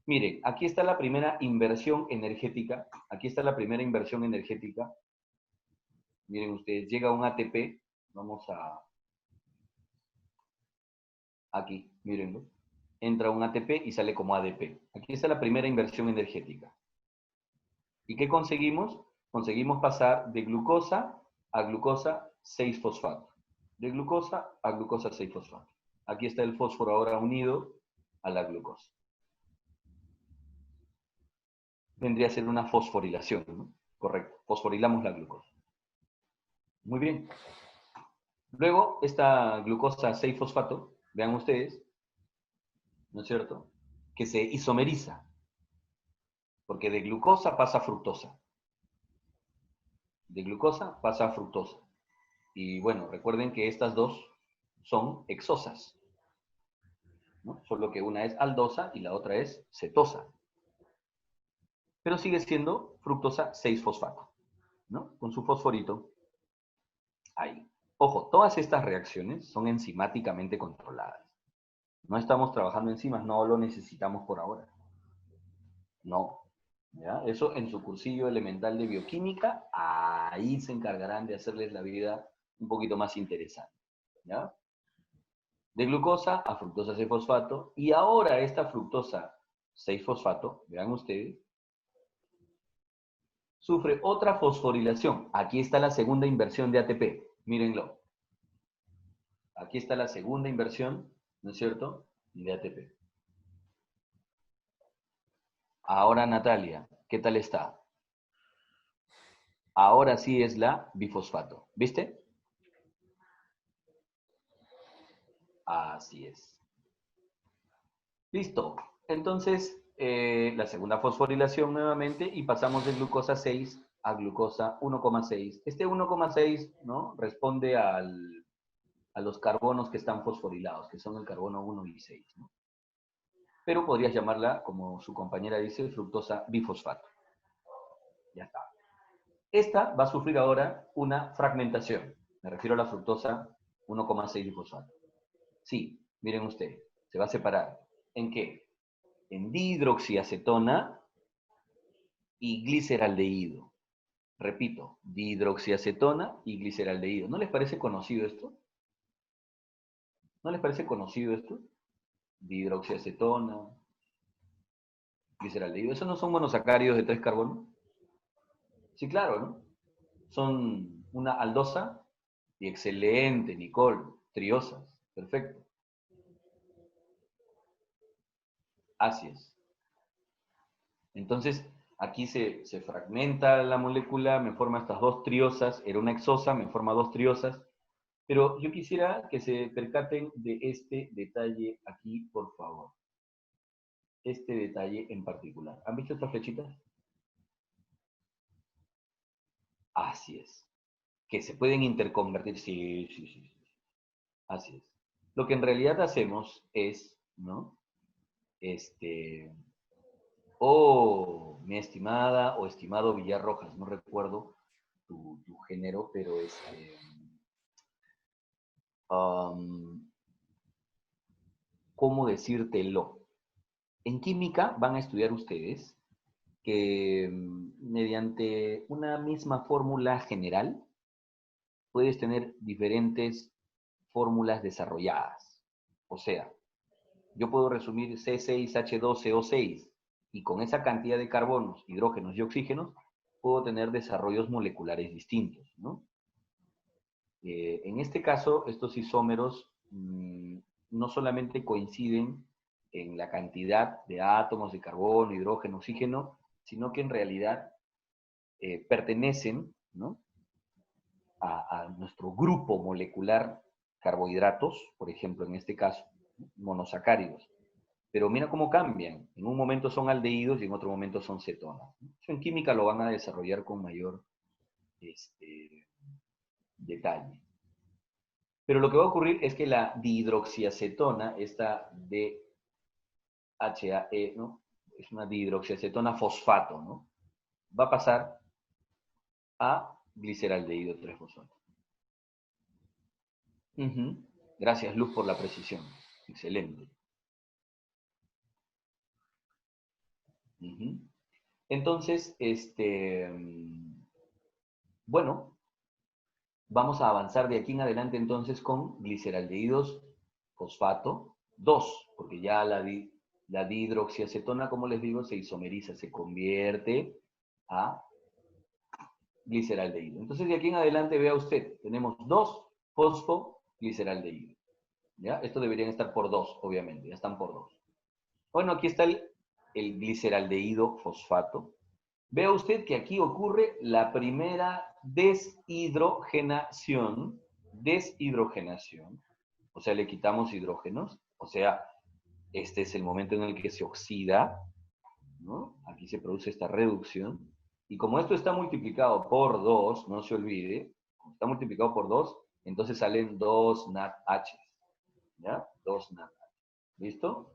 Miren, aquí está la primera inversión energética. Aquí está la primera inversión energética. Miren ustedes, llega un ATP. Vamos a... Aquí, mírenlo. Entra un ATP y sale como ADP. Aquí está la primera inversión energética. ¿Y qué conseguimos? Conseguimos pasar de glucosa a glucosa 6-fosfato. De glucosa a glucosa 6-fosfato. Aquí está el fósforo ahora unido a la glucosa. Vendría a ser una fosforilación, ¿no? Correcto. Fosforilamos la glucosa. Muy bien. Luego, esta glucosa 6-fosfato, vean ustedes, ¿no es cierto? Que se isomeriza. Porque de glucosa pasa a fructosa. De glucosa pasa a fructosa. Y bueno, recuerden que estas dos son hexosas, ¿no? Solo que una es aldosa y la otra es cetosa. Pero sigue siendo fructosa 6-fosfato, ¿no? Con su fosforito ahí. Ojo, todas estas reacciones son enzimáticamente controladas. No estamos trabajando enzimas, no lo necesitamos por ahora. No. ¿Ya? Eso en su cursillo elemental de bioquímica, ahí se encargarán de hacerles la vida un poquito más interesante. ¿Ya? De glucosa a fructosa 6-fosfato, y ahora esta fructosa 6-fosfato, vean ustedes, sufre otra fosforilación. Aquí está la segunda inversión de ATP, mírenlo. Aquí está la segunda inversión, ¿no es cierto?, de ATP. Ahora, Natalia, ¿qué tal está? Ahora sí es la bifosfato, ¿viste? Así es. Listo. Entonces, la segunda fosforilación nuevamente y pasamos de glucosa 6 a glucosa 1,6. Este 1,6, ¿no?, responde a los carbonos que están fosforilados, que son el carbono 1 y 6, ¿no? Pero podrías llamarla, como su compañera dice, fructosa bifosfato. Ya está. Esta va a sufrir ahora una fragmentación. Me refiero a la fructosa 1,6 bifosfato. Sí, miren ustedes, se va a separar. ¿En qué? En dihidroxiacetona y gliceraldehído. Repito, dihidroxiacetona y gliceraldehído. ¿No les parece conocido esto? ¿No les parece conocido esto? Dihidroxiacetona, gliceraldehído. ¿Esos no son monosacáridos de 3 carbonos? Sí, claro, ¿no? Son una aldosa y excelente, Nicole, triosas. Perfecto. Así es. Entonces, aquí se fragmenta la molécula, me forma estas dos triosas, era una hexosa, me forma dos triosas, pero yo quisiera que se percaten de este detalle aquí, por favor. Este detalle en particular. ¿Han visto estas flechitas? Así es. Que se pueden interconvertir. Sí, sí, sí, sí. Así es. Lo que en realidad hacemos es, ¿no? Oh, mi estimada o estimado Villarrojas, no recuerdo tu género, pero um, ¿cómo decírtelo? En química van a estudiar ustedes que mediante una misma fórmula general puedes tener diferentes fórmulas desarrolladas. O sea, yo puedo resumir C6H12O6 y con esa cantidad de carbonos, hidrógenos y oxígenos puedo tener desarrollos moleculares distintos, ¿no? En este caso, estos isómeros no solamente coinciden en la cantidad de átomos de carbono, hidrógeno, oxígeno, sino que en realidad pertenecen, ¿no?, a nuestro grupo molecular carbohidratos, por ejemplo, en este caso, monosacáridos. Pero mira cómo cambian. En un momento son aldehídos y en otro momento son cetonas. Eso en química lo van a desarrollar con mayor detalle. Pero lo que va a ocurrir es que la dihidroxiacetona, esta DHAE, ¿no?, es una dihidroxiacetona fosfato, ¿no?, va a pasar a gliceraldehído 3-fosfato. Gracias, Luz, por la precisión. Excelente. Entonces, bueno, vamos a avanzar de aquí en adelante entonces con gliceraldehídos fosfato 2, porque ya la dihidroxiacetona, como les digo, se isomeriza, se convierte a gliceraldehído. Entonces, de aquí en adelante, vea usted, tenemos 2 fosfogliceraldehído. ¿Ya? Estos deberían estar por 2, obviamente, ya están por 2. Bueno, aquí está el gliceraldehído fosfato. Vea usted que aquí ocurre la primera deshidrogenación. O sea, le quitamos hidrógenos. O sea, este es el momento en el que se oxida, ¿no? Aquí se produce esta reducción. Y como esto está multiplicado por 2, no se olvide, como está multiplicado por 2, entonces salen 2 NADH. ¿Ya? 2 NADH. ¿Listo?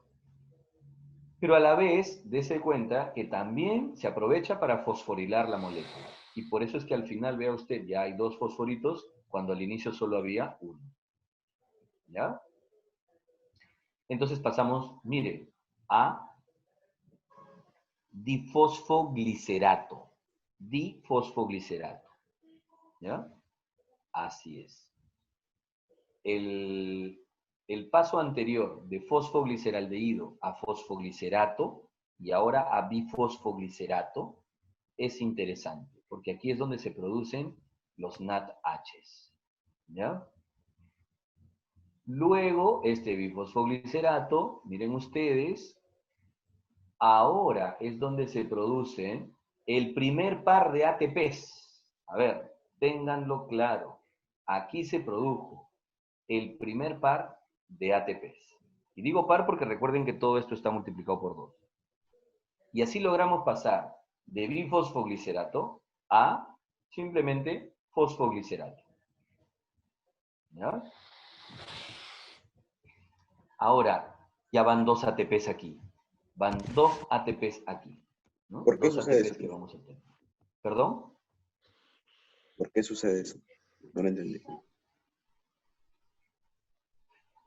Pero a la vez, dése cuenta que también se aprovecha para fosforilar la molécula. Y por eso es que al final, vea usted, ya hay 2 fosforitos, cuando al inicio solo había 1. ¿Ya? Entonces pasamos, mire, a difosfoglicerato. Difosfoglicerato. ¿Ya? Así es. El paso anterior de fosfogliceraldehído a fosfoglicerato y ahora a bifosfoglicerato es interesante, porque aquí es donde se producen los NADHs. ¿Ya? Luego, este bifosfoglicerato, miren ustedes, ahora es donde se produce el primer par de ATPs. A ver, ténganlo claro. Aquí se produjo el primer par de ATPs. Y digo par porque recuerden que todo esto está multiplicado por 2. Y así logramos pasar de bifosfoglicerato a simplemente fosfoglicerato. ¿Ya? Ahora, ya van 2 ATPs aquí. Van 2 ATPs aquí, ¿no? ¿Por qué 2 sucede ATPs eso? que vamos a tener. ¿Perdón? ¿Por qué sucede eso? No lo entendí.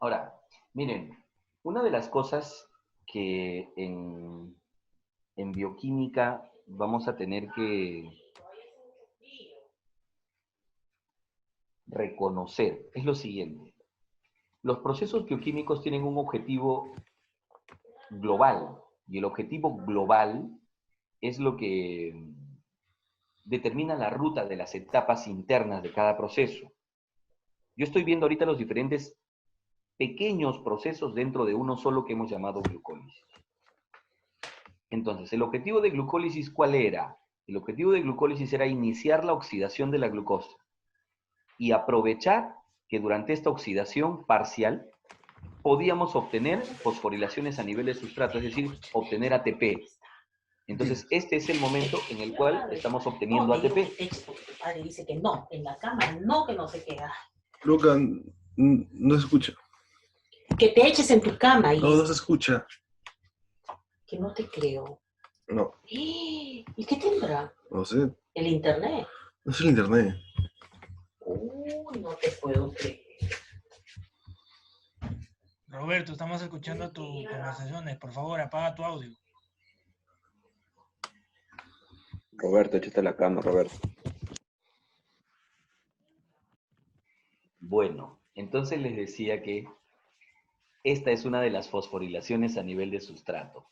Ahora, miren, una de las cosas que en bioquímica vamos a tener que reconocer es lo siguiente. Los procesos bioquímicos tienen un objetivo global, y el objetivo global es lo que determina la ruta de las etapas internas de cada proceso. Yo estoy viendo ahorita los diferentes pequeños procesos dentro de uno solo que hemos llamado glucólisis. Entonces, ¿el objetivo de glucólisis cuál era? El objetivo de glucólisis era iniciar la oxidación de la glucosa y aprovechar que durante esta oxidación parcial podíamos obtener fosforilaciones a nivel de sustrato, es decir, obtener ATP. Entonces, este es el momento en el cual estamos obteniendo ATP. Tu padre dice que no, en la cama no, que no se queda. Luca, no se escucha. Que te eches en tu cama y No se escucha. que no te creo. No, ¿Y qué tendrá? no sé. El internet. No es el internet. Uy, no te puedo creer. Roberto, estamos escuchando tus conversaciones. Por favor, apaga tu audio. Roberto, échate a la cama, Roberto. Bueno, entonces les decía que esta es una de las fosforilaciones a nivel de sustrato,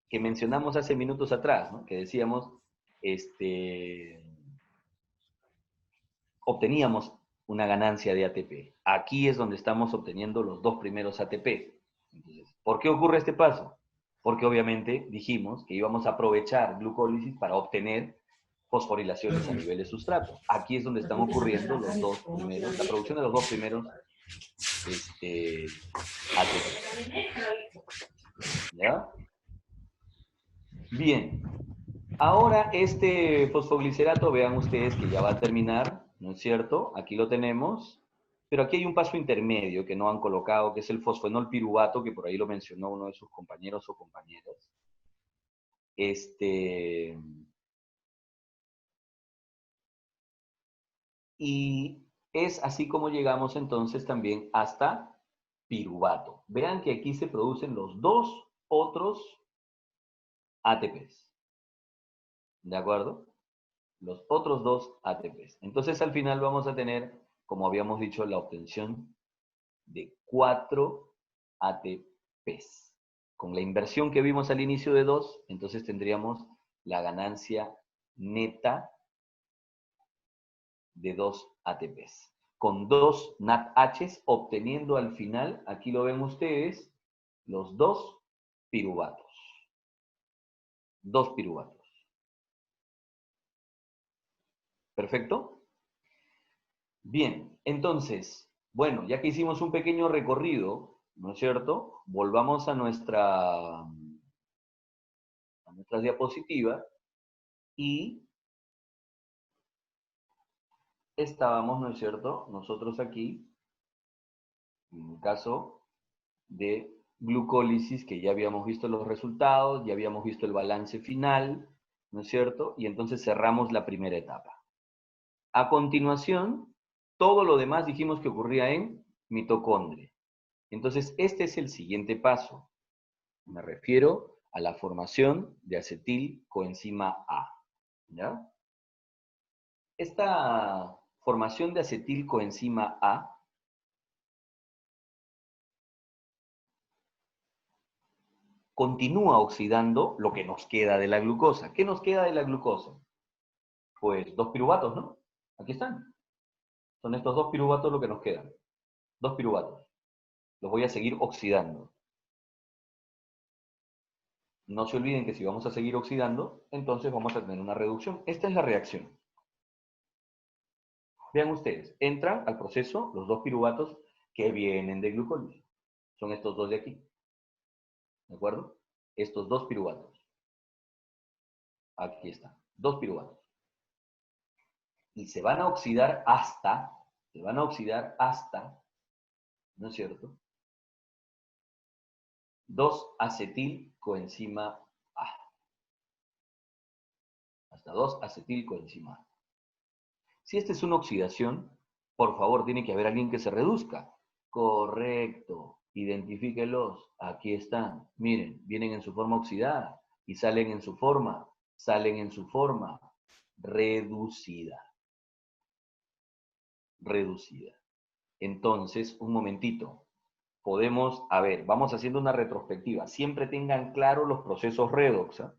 que mencionamos hace minutos atrás, ¿no? Que decíamos, obteníamos una ganancia de ATP. Aquí es donde estamos obteniendo los dos primeros ATP. Entonces, ¿por qué ocurre este paso? Porque obviamente dijimos que íbamos a aprovechar glucólisis para obtener fosforilaciones a nivel de sustrato. Aquí es donde están ocurriendo los dos primeros, la producción de los dos primeros ATP. ¿Ya? Bien. Ahora este fosfoglicerato, vean ustedes que ya va a terminar, ¿no es cierto? Aquí lo tenemos. Pero aquí hay un paso intermedio que no han colocado, que es el fosfenol piruvato, que por ahí lo mencionó uno de sus compañeros o compañeras. Y es así como llegamos entonces también hasta piruvato. Vean que aquí se producen los dos otros ATPs. ¿De acuerdo? Los otros dos ATPs. Entonces al final vamos a tener, como habíamos dicho, la obtención de 4 ATPs. Con la inversión que vimos al inicio de 2, entonces tendríamos la ganancia neta de 2 ATPs. Con 2 NADHs, obteniendo al final, aquí lo ven ustedes, los 2 piruvatos. 2 piruvatos. ¿Perfecto? Bien, entonces, bueno, ya que hicimos un pequeño recorrido, ¿no es cierto? Volvamos a nuestras diapositivas y estábamos, ¿no es cierto? Nosotros aquí, en el caso de glucólisis, que ya habíamos visto los resultados, ya habíamos visto el balance final, ¿no es cierto? Y entonces cerramos la primera etapa. A continuación, todo lo demás dijimos que ocurría en mitocondria. Entonces, este es el siguiente paso. Me refiero a la formación de acetilcoenzima A. ¿Ya? Esta formación de acetilcoenzima A continúa oxidando lo que nos queda de la glucosa. ¿Qué nos queda de la glucosa? Pues 2 piruvatos, ¿no? Aquí están. Son estos 2 piruvatos lo que nos quedan. 2 piruvatos. Los voy a seguir oxidando. No se olviden que si vamos a seguir oxidando, entonces vamos a tener una reducción. Esta es la reacción. Vean ustedes, entran al proceso los 2 piruvatos que vienen de glucólisis. Son estos dos de aquí. ¿De acuerdo? Estos 2 piruvatos. Aquí están. 2 piruvatos. Y se van a oxidar hasta, ¿no es cierto? 2-acetilcoenzima A. Hasta 2-acetilcoenzima A. Si esta es una oxidación, por favor, tiene que haber alguien que se reduzca. Correcto. Identifíquelos. Aquí están. Miren, vienen en su forma oxidada y salen en su forma reducida. Reducida. Entonces, un momentito. Podemos, a ver, vamos haciendo una retrospectiva. Siempre tengan claro los procesos redox. ¿Eh?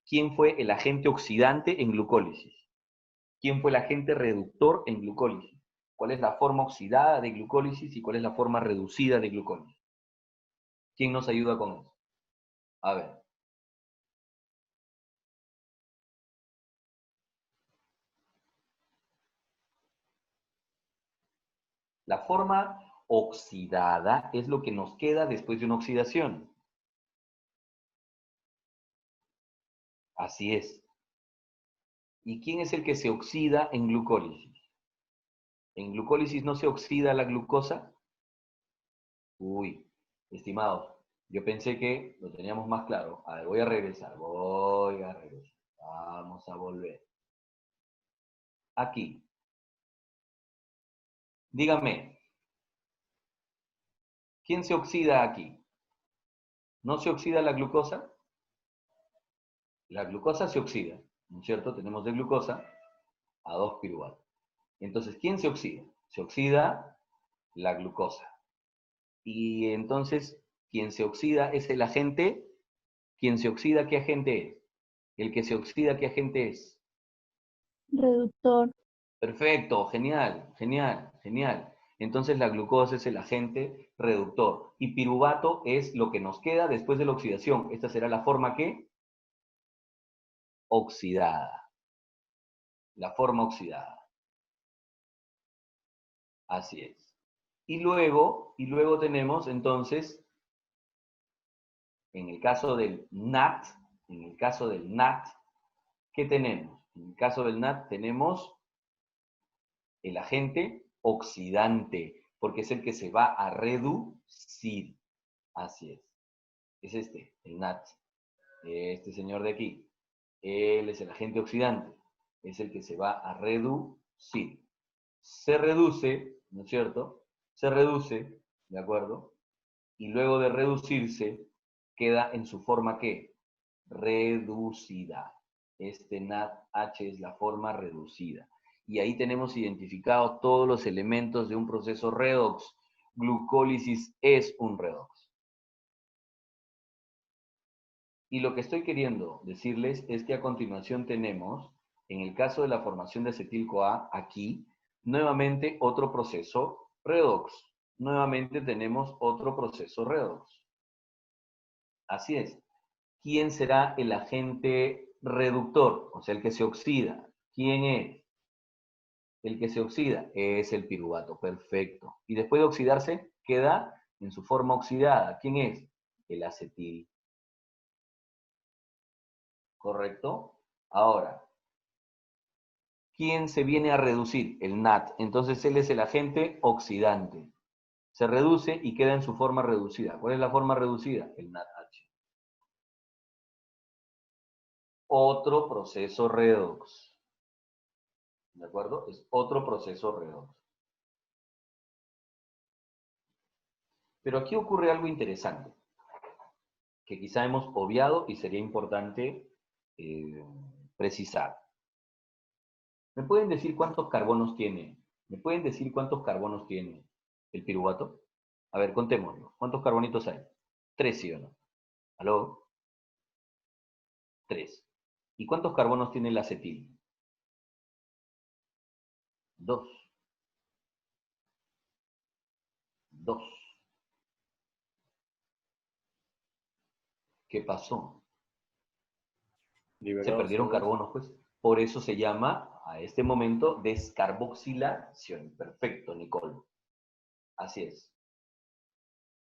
¿Quién fue el agente oxidante en glucólisis? ¿Quién fue el agente reductor en glucólisis? ¿Cuál es la forma oxidada de glucólisis y cuál es la forma reducida de glucólisis? ¿Quién nos ayuda con eso? A ver. La forma oxidada es lo que nos queda después de una oxidación. Así es. ¿Y quién es el que se oxida en glucólisis? ¿En glucólisis no se oxida la glucosa? Uy, estimados, yo pensé que lo teníamos más claro. A ver, voy a regresar. Vamos a volver. Aquí. Dígame, ¿quién se oxida aquí? ¿No se oxida la glucosa? La glucosa se oxida, ¿no es cierto? Tenemos de glucosa a 2 piruvatos. Entonces, ¿quién se oxida? Se oxida la glucosa. Y entonces, ¿quién se oxida es el agente? ¿Quién se oxida qué agente es? El que se oxida qué agente es? Reductor. Perfecto, genial, genial, genial. Entonces la glucosa es el agente reductor. Y piruvato es lo que nos queda después de la oxidación. Esta será la forma ¿qué? Oxidada. La forma oxidada. Así es. Y luego tenemos entonces, en el caso del NAT, ¿qué tenemos? En el caso del NAT tenemos el agente oxidante, porque es el que se va a reducir. Así es. Es este, el NAT. Este señor de aquí. Él es el agente oxidante. Es el que se va a reducir. Se reduce, ¿no es cierto? Se reduce, ¿de acuerdo? Y luego de reducirse, queda en su forma ¿qué? Reducida. Este NADH es la forma reducida. Y ahí tenemos identificados todos los elementos de un proceso redox. Glucólisis es un redox. Y lo que estoy queriendo decirles es que a continuación tenemos, en el caso de la formación de acetil-CoA, aquí, nuevamente otro proceso redox. Nuevamente tenemos otro proceso redox. Así es. ¿Quién será el agente reductor? O sea, el que se oxida. ¿Quién es? El que se oxida es el piruvato. Perfecto. Y después de oxidarse, queda en su forma oxidada. ¿Quién es? El acetil. ¿Correcto? Ahora, ¿quién se viene a reducir? El NAT. Entonces él es el agente oxidante. Se reduce y queda en su forma reducida. ¿Cuál es la forma reducida? El NADH. Otro proceso redox. ¿De acuerdo? Es otro proceso redox. Pero aquí ocurre algo interesante, que quizá hemos obviado y sería importante precisar. ¿Me pueden decir cuántos carbonos tiene? ¿Me pueden decir cuántos carbonos tiene el piruvato? A ver, contémoslo. ¿Cuántos carbonitos hay? 3, ¿sí o no? ¿Aló? 3. ¿Y cuántos carbonos tiene el acetil? 2. 2. ¿Qué pasó? Se perdieron carbonos, pues. Por eso se llama a este momento descarboxilación. Perfecto, Nicole. Así es.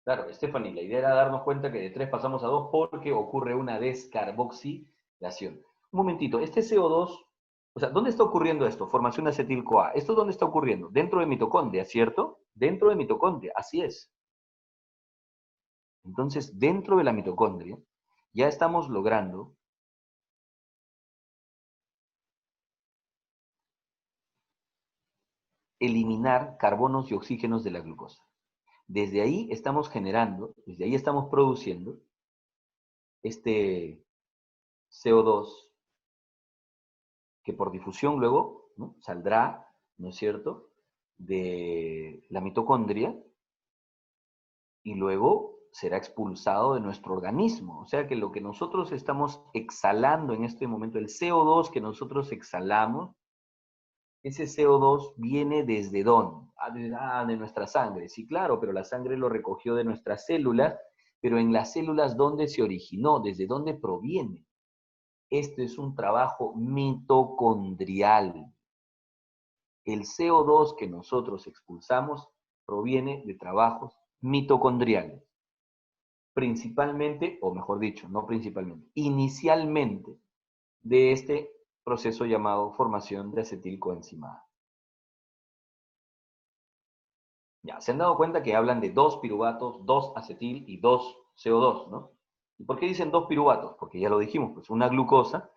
Claro, Stephanie, la idea era darnos cuenta que de 3 pasamos a 2 porque ocurre una descarboxilación. Un momentito, este CO2, o sea, ¿dónde está ocurriendo esto? Formación de acetil-CoA. ¿Esto dónde está ocurriendo? Dentro de mitocondria, ¿cierto? Dentro de mitocondria, así es. Entonces, dentro de la mitocondria, ya estamos logrando eliminar carbonos y oxígenos de la glucosa. Desde ahí estamos generando, desde ahí estamos produciendo este CO2 que por difusión luego, ¿no?, saldrá, ¿no es cierto?, de la mitocondria y luego será expulsado de nuestro organismo. O sea que lo que nosotros estamos exhalando en este momento, el CO2 que nosotros exhalamos, ese CO2 viene ¿desde dónde? De nuestra sangre. Sí, claro, pero la sangre lo recogió de nuestras células, pero en las células, ¿dónde se originó? ¿Desde dónde proviene? Esto es un trabajo mitocondrial. El CO2 que nosotros expulsamos proviene de trabajos mitocondriales. Principalmente, o mejor dicho, no principalmente, inicialmente de este proceso llamado formación de acetilcoenzimada. Ya, se han dado cuenta que hablan de 2 piruvatos, 2 acetil y 2 CO2, ¿no? ¿Y por qué dicen 2 piruvatos? Porque ya lo dijimos, pues una glucosa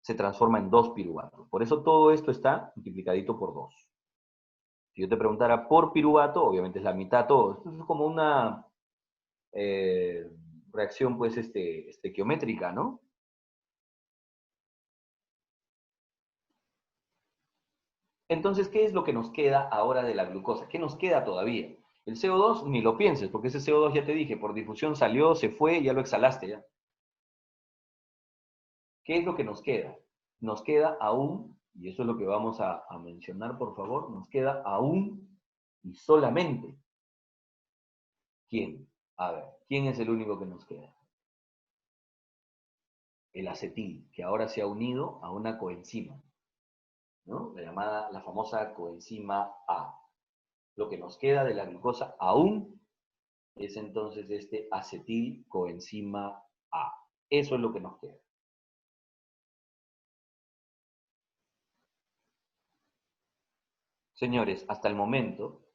se transforma en 2 piruvatos. Por eso todo esto está multiplicadito por 2. Si yo te preguntara por piruvato, obviamente es la mitad todo. Esto es como una reacción, pues, estequiométrica, ¿no? Entonces, ¿qué es lo que nos queda ahora de la glucosa? ¿Qué nos queda todavía? El CO2, ni lo pienses, porque ese CO2 ya te dije, por difusión salió, se fue, ya lo exhalaste ya. ¿Qué es lo que nos queda? Nos queda aún y eso es lo que vamos a mencionar, por favor, nos queda aún y solamente. ¿Quién? A ver, ¿quién es el único que nos queda? El acetil, que ahora se ha unido a una coenzima, ¿no? La famosa coenzima A. Lo que nos queda de la glucosa aún es entonces este acetil coenzima A. Eso es lo que nos queda. Señores, hasta el momento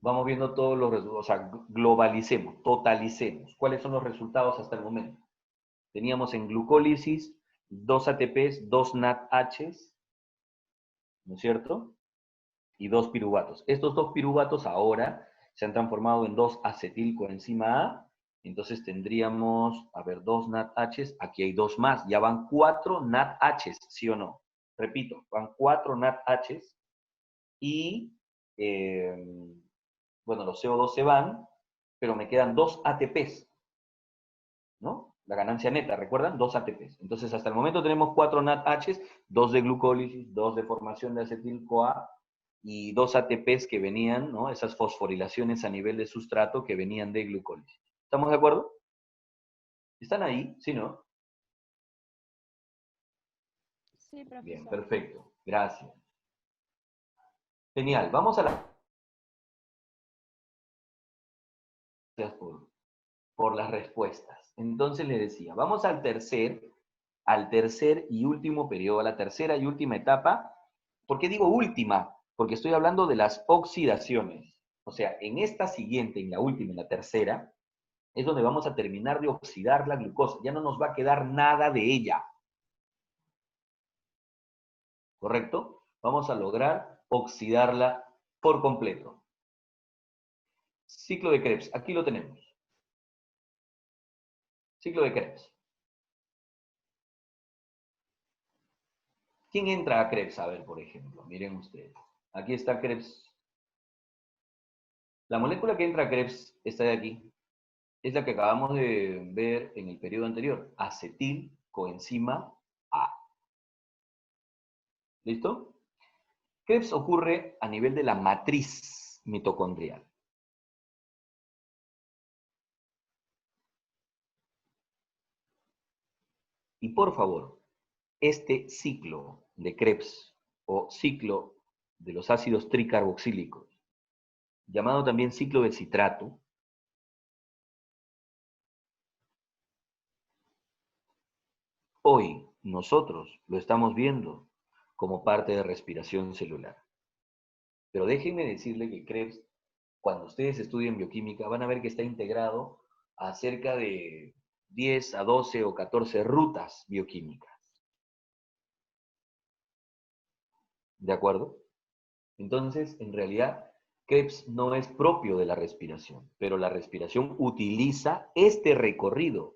vamos viendo todos los resultados, o sea, globalicemos, totalicemos. ¿Cuáles son los resultados hasta el momento? Teníamos en glucólisis 2 ATPs, 2 NADHs, ¿no es cierto? Y 2 piruvatos. Estos 2 piruvatos ahora se han transformado en 2 acetilcoenzima A. Entonces tendríamos, a ver, 2 NADHs, aquí hay 2 más, ya van 4 NADHs, ¿sí o no? Repito, van 4 NADHs y, bueno, los CO2 se van, pero me quedan 2 ATPs, ¿no? La ganancia neta, ¿recuerdan? 2 ATPs. Entonces, hasta el momento tenemos 4 NADHs, 2 de glucólisis, 2 de formación de acetil-CoA y 2 ATPs que venían, ¿no? Esas fosforilaciones a nivel de sustrato que venían de glucólisis. ¿Estamos de acuerdo? ¿Están ahí? ¿Sí, no? Sí, profesor. Bien, perfecto. Gracias. Genial. Vamos a la... Gracias por las respuestas. Entonces les decía, vamos al tercer y último periodo, a la tercera y última etapa. ¿Por qué digo última? Porque estoy hablando de las oxidaciones. O sea, en esta siguiente, en la última, en la tercera, es donde vamos a terminar de oxidar la glucosa. Ya no nos va a quedar nada de ella. ¿Correcto? Vamos a lograr oxidarla por completo. Ciclo de Krebs, aquí lo tenemos. Ciclo de Krebs. ¿Quién entra a Krebs? A ver, por ejemplo, miren ustedes. Aquí está Krebs. La molécula que entra a Krebs está de aquí. Es la que acabamos de ver en el periodo anterior. Acetil-coenzima A. ¿Listo? Krebs ocurre a nivel de la matriz mitocondrial. Y por favor, este ciclo de Krebs o ciclo de los ácidos tricarboxílicos, llamado también ciclo de citrato, hoy nosotros lo estamos viendo como parte de respiración celular. Pero déjenme decirle que Krebs, cuando ustedes estudien bioquímica, van a ver que está integrado a cerca de 10 a 12 o 14 rutas bioquímicas. ¿De acuerdo? Entonces, en realidad, Krebs no es propio de la respiración, pero la respiración utiliza este recorrido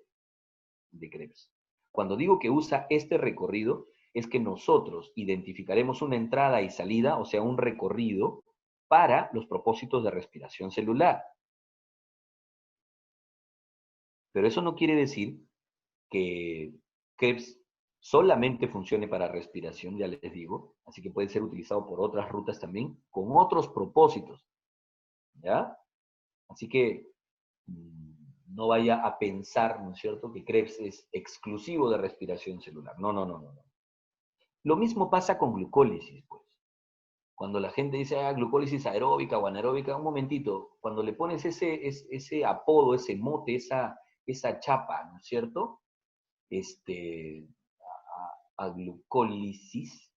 de Krebs. Cuando digo que usa este recorrido, es que nosotros identificaremos una entrada y salida, o sea, un recorrido para los propósitos de respiración celular. Pero eso no quiere decir que Krebs solamente funcione para respiración, ya les digo, así que puede ser utilizado por otras rutas también, con otros propósitos, ¿ya? Así que no vaya a pensar, ¿no es cierto?, que Krebs es exclusivo de respiración celular. No, no, no, no. Lo mismo pasa con glucólisis, pues. Cuando la gente dice, glucólisis aeróbica o anaeróbica, un momentito, cuando le pones ese apodo, ese mote, esa chapa, ¿no es cierto?, a glucólisis,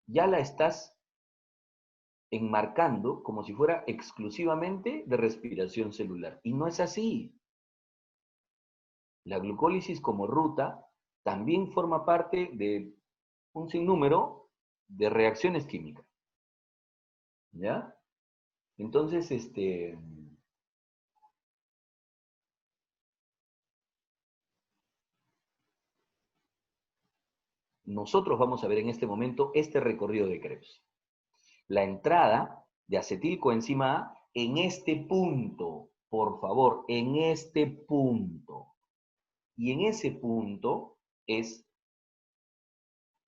ya la estás enmarcando como si fuera exclusivamente de respiración celular. Y no es así. La glucólisis como ruta también forma parte de un sinnúmero de reacciones químicas. ¿Ya? Entonces, nosotros vamos a ver en este momento este recorrido de Krebs. La entrada de acetilcoenzima A en este punto, por favor, en este punto. Y en ese punto es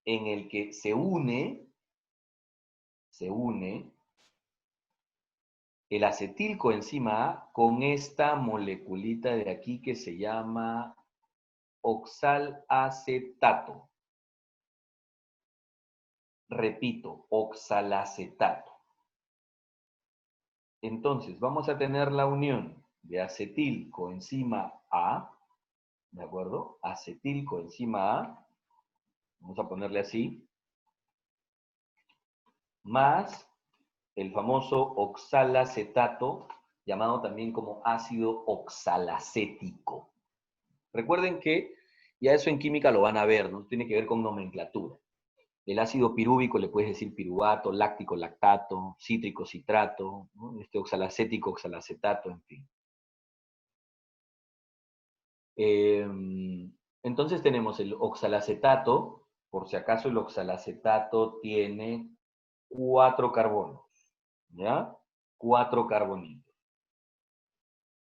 en el que se une el acetilcoenzima A con esta moleculita de aquí que se llama oxalacetato. Repito, oxalacetato. Entonces, vamos a tener la unión de acetilcoenzima A, ¿de acuerdo? Acetilcoenzima A, vamos a ponerle así, más el famoso oxalacetato, llamado también como ácido oxalacético. Recuerden que ya eso en química lo van a ver, ¿no? Tiene que ver con nomenclatura. El ácido pirúvico le puedes decir piruvato, láctico, lactato, cítrico, citrato, ¿no? Oxalacético, oxalacetato, en fin. Entonces tenemos el oxalacetato, por si acaso el oxalacetato tiene 4 carbonos, ¿ya? 4 carbonitos.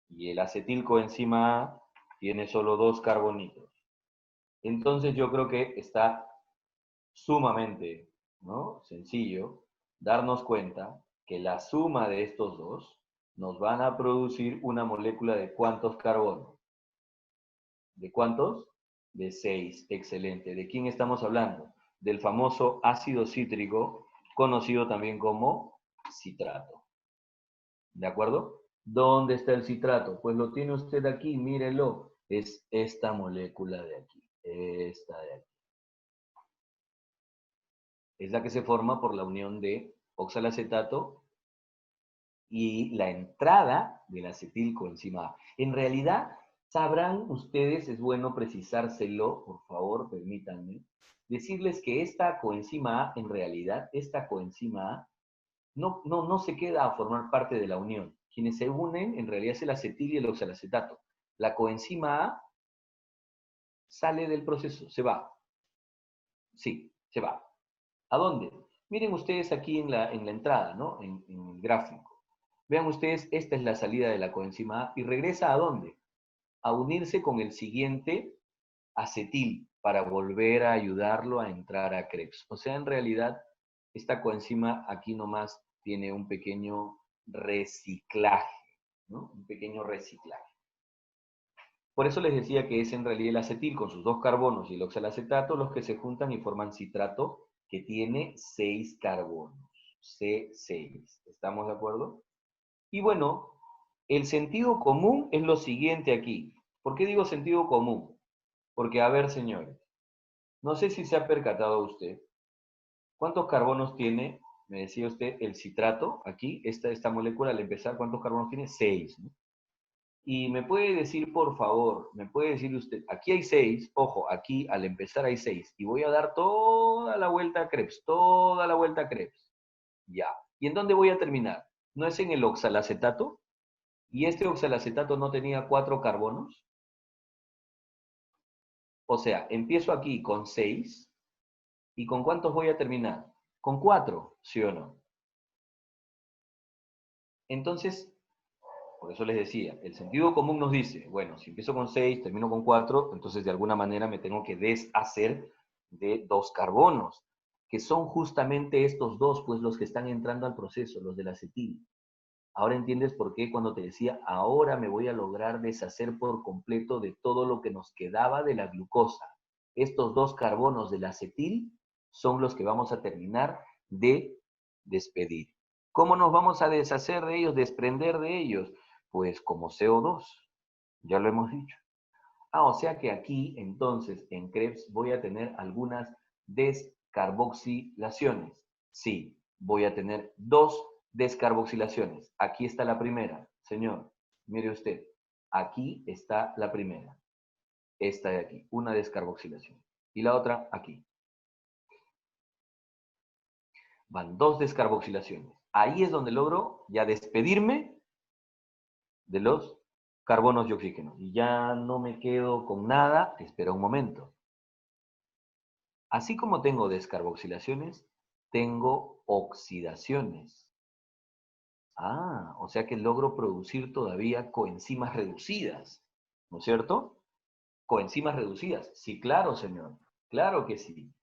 Y el acetilcoenzima A tiene solo 2 carbonitos. Entonces yo creo que está sumamente, ¿no?, sencillo darnos cuenta que la suma de estos dos nos van a producir una molécula de ¿cuántos carbonos? ¿De cuántos? De 6. Excelente. ¿De quién estamos hablando? Del famoso ácido cítrico, conocido también como citrato. ¿De acuerdo? ¿Dónde está el citrato? Pues lo tiene usted aquí, mírelo. Es esta molécula de aquí. Esta de aquí. Es la que se forma por la unión de oxalacetato y la entrada del acetilcoenzima A. En realidad, sabrán ustedes, es bueno precisárselo, por favor, permítanme, decirles que esta coenzima A, en realidad, esta coenzima A, no se queda a formar parte de la unión. Quienes se unen, en realidad, es el acetil y el oxalacetato. La coenzima A sale del proceso, se va. Sí, se va. ¿A dónde? Miren ustedes aquí en la entrada, ¿no? En el gráfico. Vean ustedes, esta es la salida de la coenzima A y regresa ¿a dónde? A unirse con el siguiente acetil para volver a ayudarlo a entrar a Krebs. O sea, en realidad, esta coenzima aquí nomás tiene un pequeño reciclaje, ¿no? Un pequeño reciclaje. Por eso les decía que es en realidad el acetil con sus 2 carbonos y el oxalacetato los que se juntan y forman citrato, que tiene 6 carbonos. C6. ¿Estamos de acuerdo? Y bueno, el sentido común es lo siguiente aquí. ¿Por qué digo sentido común? Porque, a ver, señores, no sé si se ha percatado usted. ¿Cuántos carbonos tiene, me decía usted, el citrato aquí? Esta molécula al empezar, ¿cuántos carbonos tiene? 6, ¿no? Y me puede decir, por favor, me puede decir usted, aquí hay 6, ojo, aquí al empezar hay 6, y voy a dar toda la vuelta a Krebs, toda la vuelta a Krebs. Ya. ¿Y en dónde voy a terminar? ¿No es en el oxalacetato? ¿Y este oxalacetato no tenía 4 carbonos? O sea, empiezo aquí con 6, ¿y con cuántos voy a terminar? Con 4, ¿sí o no? Entonces, por eso les decía, el sentido común nos dice, bueno, si empiezo con 6, termino con 4, entonces de alguna manera me tengo que deshacer de 2 carbonos, que son justamente estos dos, pues los que están entrando al proceso, los del acetil. Ahora entiendes por qué cuando te decía, ahora me voy a lograr deshacer por completo de todo lo que nos quedaba de la glucosa. Estos 2 carbonos del acetil son los que vamos a terminar de despedir. ¿Cómo nos vamos a deshacer de ellos, desprender de ellos? Pues como CO2, ya lo hemos dicho. O sea que aquí, entonces, en Krebs voy a tener algunas descarboxilaciones. Sí, voy a tener 2 descarboxilaciones. Aquí está la primera, señor. Mire usted, aquí está la primera. Esta de aquí, una descarboxilación. Y la otra aquí. Van 2 descarboxilaciones. Ahí es donde logro ya despedirme de los carbonos y oxígenos. Y ya no me quedo con nada. Espera un momento. Así como tengo descarboxilaciones, tengo oxidaciones. O sea que logro producir todavía coenzimas reducidas, ¿no es cierto? Coenzimas reducidas. Sí, claro, señor. Claro que sí.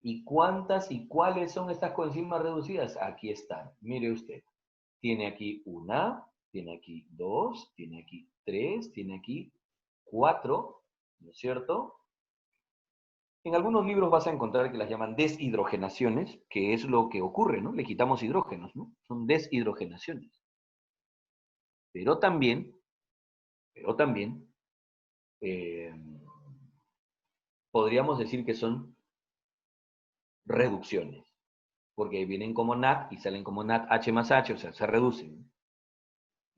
¿Y cuántas y cuáles son estas coenzimas reducidas? Aquí están. Mire usted. Tiene aquí una, tiene aquí dos, tiene aquí tres, tiene aquí cuatro, ¿no es cierto? En algunos libros vas a encontrar que las llaman deshidrogenaciones, que es lo que ocurre, ¿no? Le quitamos hidrógenos, ¿no? Son deshidrogenaciones. Pero también, eh, podríamos decir que son reducciones, porque vienen como NAD y salen como NADH más H, o sea, se reducen.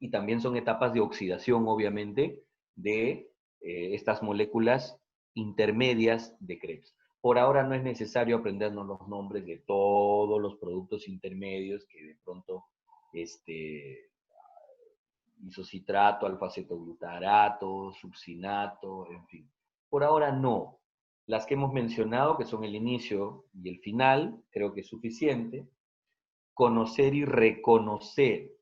Y también son etapas de oxidación, obviamente, de estas moléculas intermedias de Krebs. Por ahora no es necesario aprendernos los nombres de todos los productos intermedios que de pronto isocitrato, alfa-cetoglutarato, succinato, en fin. Por ahora no. Las que hemos mencionado, que son el inicio y el final, creo que es suficiente. Conocer y reconocer.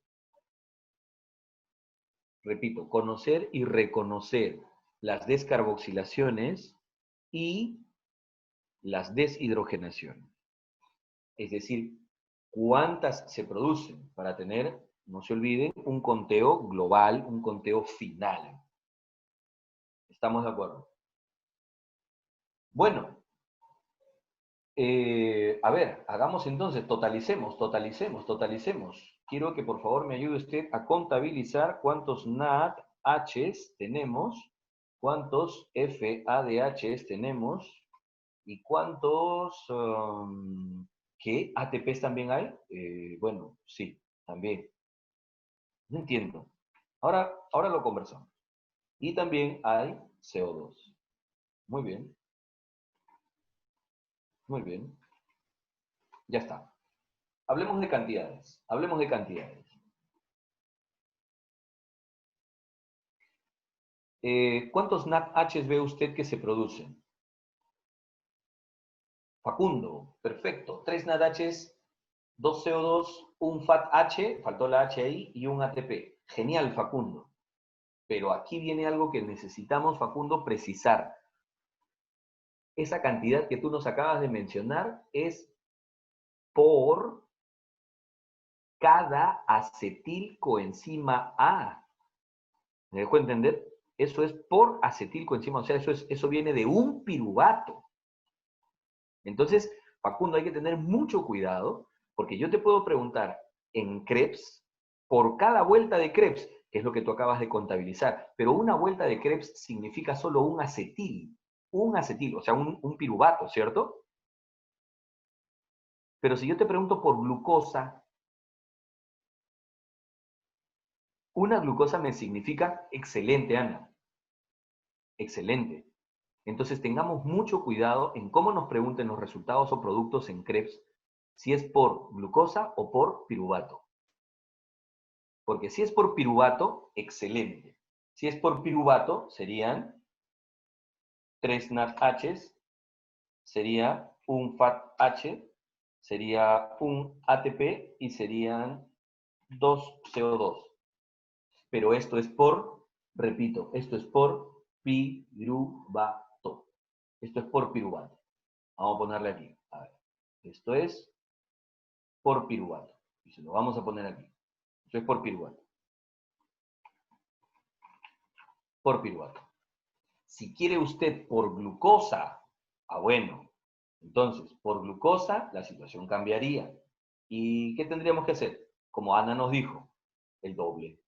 Repito, conocer y reconocer las descarboxilaciones y las deshidrogenaciones. Es decir, cuántas se producen para tener, no se olviden, un conteo global, un conteo final. ¿Estamos de acuerdo? Bueno, a ver, hagamos entonces, totalicemos. Quiero que por favor me ayude usted a contabilizar cuántos NADHs tenemos, cuántos FADHs tenemos y cuántos, ¿qué? ¿ATPs también hay? Bueno, sí, también. No entiendo. Ahora lo conversamos. Y también hay CO2. Muy bien. Muy bien. Ya está. Hablemos de cantidades. ¿Cuántos NADHs ve usted que se producen? Facundo, perfecto. 3 NADHs, 2 CO2, un FATH, faltó la H ahí, y un ATP. Genial, Facundo. Pero aquí viene algo que necesitamos, Facundo, precisar. Esa cantidad que tú nos acabas de mencionar es por cada acetilcoenzima A. ¿Me dejó entender? Eso es por acetilcoenzima, o sea, eso viene de un piruvato. Entonces, Facundo, hay que tener mucho cuidado, porque yo te puedo preguntar en Krebs, por cada vuelta de Krebs, que es lo que tú acabas de contabilizar, pero una vuelta de Krebs significa solo un acetil, o sea, un piruvato, ¿cierto? Pero si yo te pregunto por glucosa, una glucosa me significa excelente, Ana. Excelente. Entonces tengamos mucho cuidado en cómo nos pregunten los resultados o productos en Krebs, si es por glucosa o por piruvato. Porque si es por piruvato, excelente. Si es por piruvato, serían 3 NADHs, sería un FATH, sería un ATP y serían 2 CO2. Pero esto es por, repito, esto es por piruvato. Esto es por piruvato. Vamos a ponerle aquí. A ver. Esto es por piruvato. Y se lo vamos a poner aquí. Esto es por piruvato. Por piruvato. Si quiere usted por glucosa, bueno, entonces por glucosa la situación cambiaría. ¿Y qué tendríamos que hacer? Como Ana nos dijo, el doble.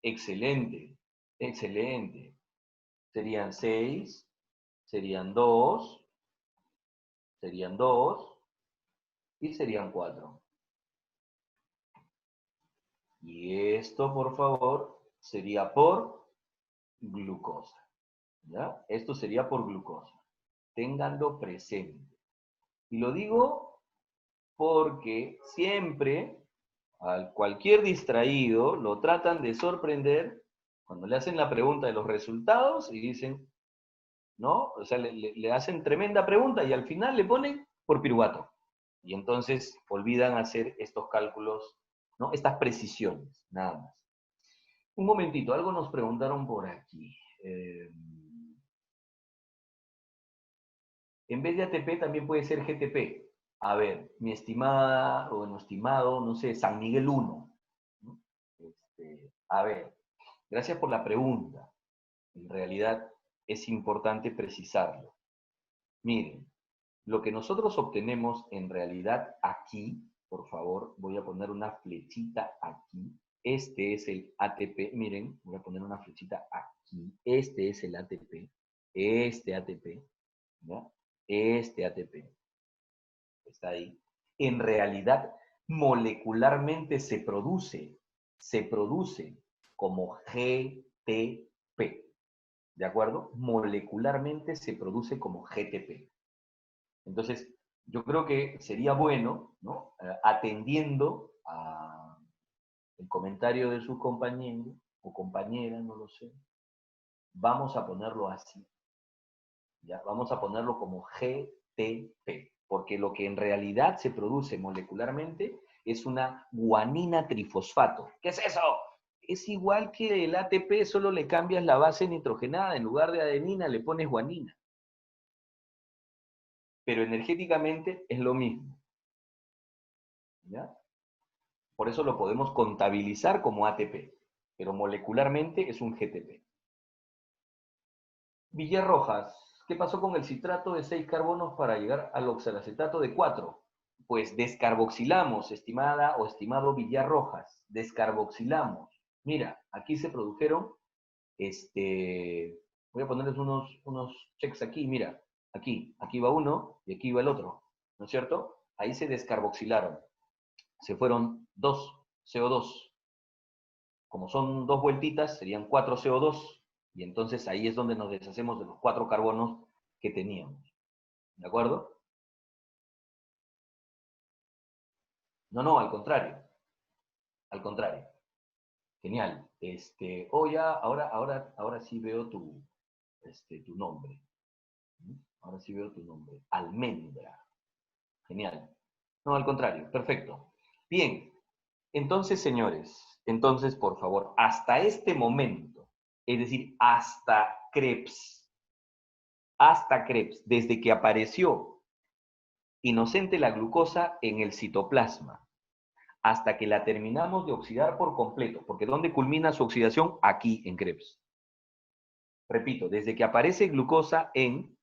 Excelente, excelente. Serían 6, serían 2 y serían 4. Y esto, por favor, sería por glucosa. ¿Ya? Esto sería por glucosa. Ténganlo presente. Y lo digo porque siempre a cualquier distraído lo tratan de sorprender cuando le hacen la pregunta de los resultados y dicen, ¿no? O sea, le hacen tremenda pregunta y al final le ponen por piruvato. Y entonces olvidan hacer estos cálculos, ¿no? Estas precisiones, nada más. Un momentito, algo nos preguntaron por aquí. En vez de ATP también puede ser GTP. A ver, mi estimada o no estimado, no sé, San Miguel 1. ¿No? A ver, gracias por la pregunta. En realidad es importante precisarlo. Miren, lo que nosotros obtenemos en realidad aquí, por favor, voy a poner una flechita aquí. Este es el ATP. Miren, voy a poner una flechita aquí. Este es el ATP. Este ATP. ¿Ya? Este ATP. Está ahí. En realidad, molecularmente se produce como GTP. ¿De acuerdo? Molecularmente se produce como GTP. Entonces, yo creo que sería bueno, ¿no? Atendiendo a el comentario de su compañero o compañera, no lo sé, vamos a ponerlo así. ¿Ya? Vamos a ponerlo como GTP, porque lo que en realidad se produce molecularmente es una guanina trifosfato. ¿Qué es eso? Es igual que el ATP, solo le cambias la base nitrogenada, en lugar de adenina le pones guanina. Pero energéticamente es lo mismo. ¿Ya? Por eso lo podemos contabilizar como ATP, pero molecularmente es un GTP. Villarrojas, ¿qué pasó con el citrato de 6 carbonos para llegar al oxalacetato de 4? Pues descarboxilamos, estimada o estimado Villarrojas, descarboxilamos. Mira, aquí se produjeron, voy a ponerles unos checks aquí, mira, aquí va uno y aquí va el otro, ¿no es cierto? Ahí se descarboxilaron, se fueron 2 CO2. Como son 2 vueltitas, serían 4 CO2, y entonces ahí es donde nos deshacemos de los 4 carbonos que teníamos. ¿De acuerdo? No, al contrario. Al contrario. Genial. Ahora sí veo tu nombre. Ahora sí veo tu nombre. Almendra. Genial. No, al contrario. Perfecto. Bien. Entonces, señores, por favor, hasta este momento, es decir, hasta Krebs, desde que apareció inocente la glucosa en el citoplasma, hasta que la terminamos de oxidar por completo, porque ¿dónde culmina su oxidación? Aquí, en Krebs. Repito, desde que aparece glucosa en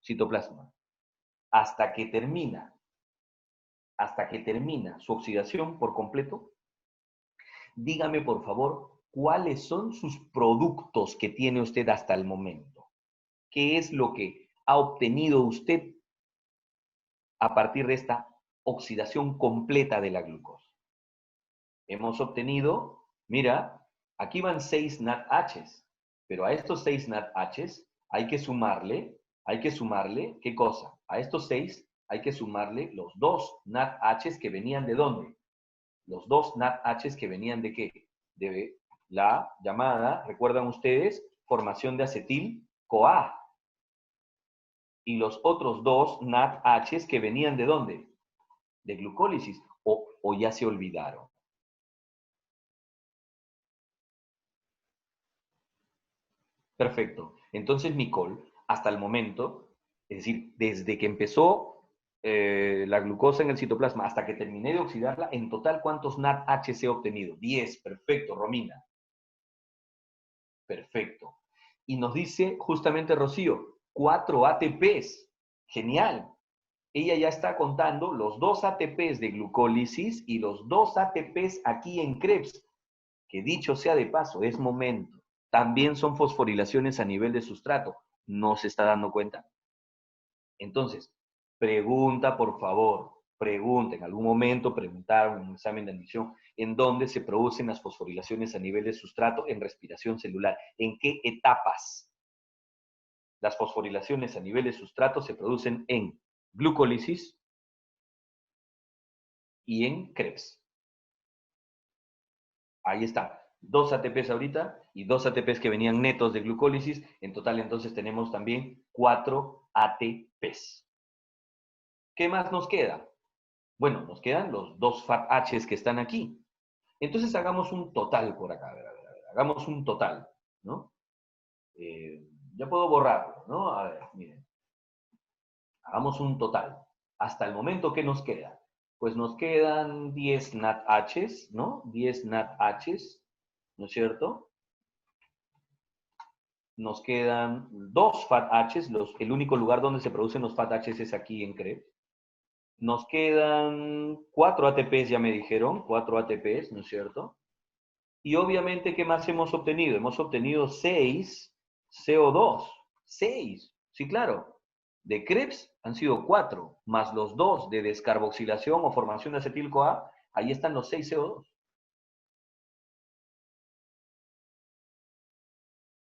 citoplasma, hasta que termina su oxidación por completo, dígame, por favor, ¿cuáles son sus productos que tiene usted hasta el momento? ¿Qué es lo que ha obtenido usted a partir de esta oxidación completa de la glucosa? Hemos obtenido, mira, aquí van 6 NADHs, pero a estos 6 NADHs hay que sumarle, ¿qué cosa? A estos 6 hay que sumarle los 2 NADHs que venían ¿de dónde? Los 2 NADHs que venían ¿de qué? De la llamada, ¿recuerdan ustedes? Formación de acetil-CoA. Y los otros 2 NADHs que venían ¿de dónde? De glucólisis, o ya se olvidaron. Perfecto. Entonces, Nicole, hasta el momento, es decir, desde que empezó la glucosa en el citoplasma hasta que terminé de oxidarla, en total, ¿cuántos NADH he obtenido? 10. Perfecto, Romina. Perfecto. Y nos dice justamente Rocío, 4 ATPs. Genial. Ella ya está contando los 2 ATPs de glucólisis y los 2 ATPs aquí en Krebs, que dicho sea de paso, es momento. También son fosforilaciones a nivel de sustrato. ¿No se está dando cuenta? Entonces, pregunta, por favor. Pregunta. En algún momento preguntaron en un examen de admisión en dónde se producen las fosforilaciones a nivel de sustrato en respiración celular. ¿En qué etapas? Las fosforilaciones a nivel de sustrato se producen en glucólisis y en Krebs. Ahí está. 2 ATPs ahorita y 2 ATPs que venían netos de glucólisis. En total, entonces, tenemos también 4 ATPs. ¿Qué más nos queda? Bueno, nos quedan los 2 FATHs que están aquí. Entonces, hagamos un total por acá. A ver. Hagamos un total, ¿no? Ya puedo borrarlo, ¿no? A ver, miren. Hagamos un total. Hasta el momento, ¿qué nos queda? Pues nos quedan 10 NAT-Hs, ¿no? 10 NAT-Hs, ¿no es cierto? Nos quedan 2 FAT-Hs, el único lugar donde se producen los FAT-Hs es aquí en Krebs. Nos quedan 4 ATPs, ya me dijeron, 4 ATPs, ¿no es cierto? Y obviamente, ¿qué más hemos obtenido? Hemos obtenido 6 CO2. 6, sí, claro. De Krebs han sido 4, más los 2 de descarboxilación o formación de acetil-CoA, ahí están los 6 CO2.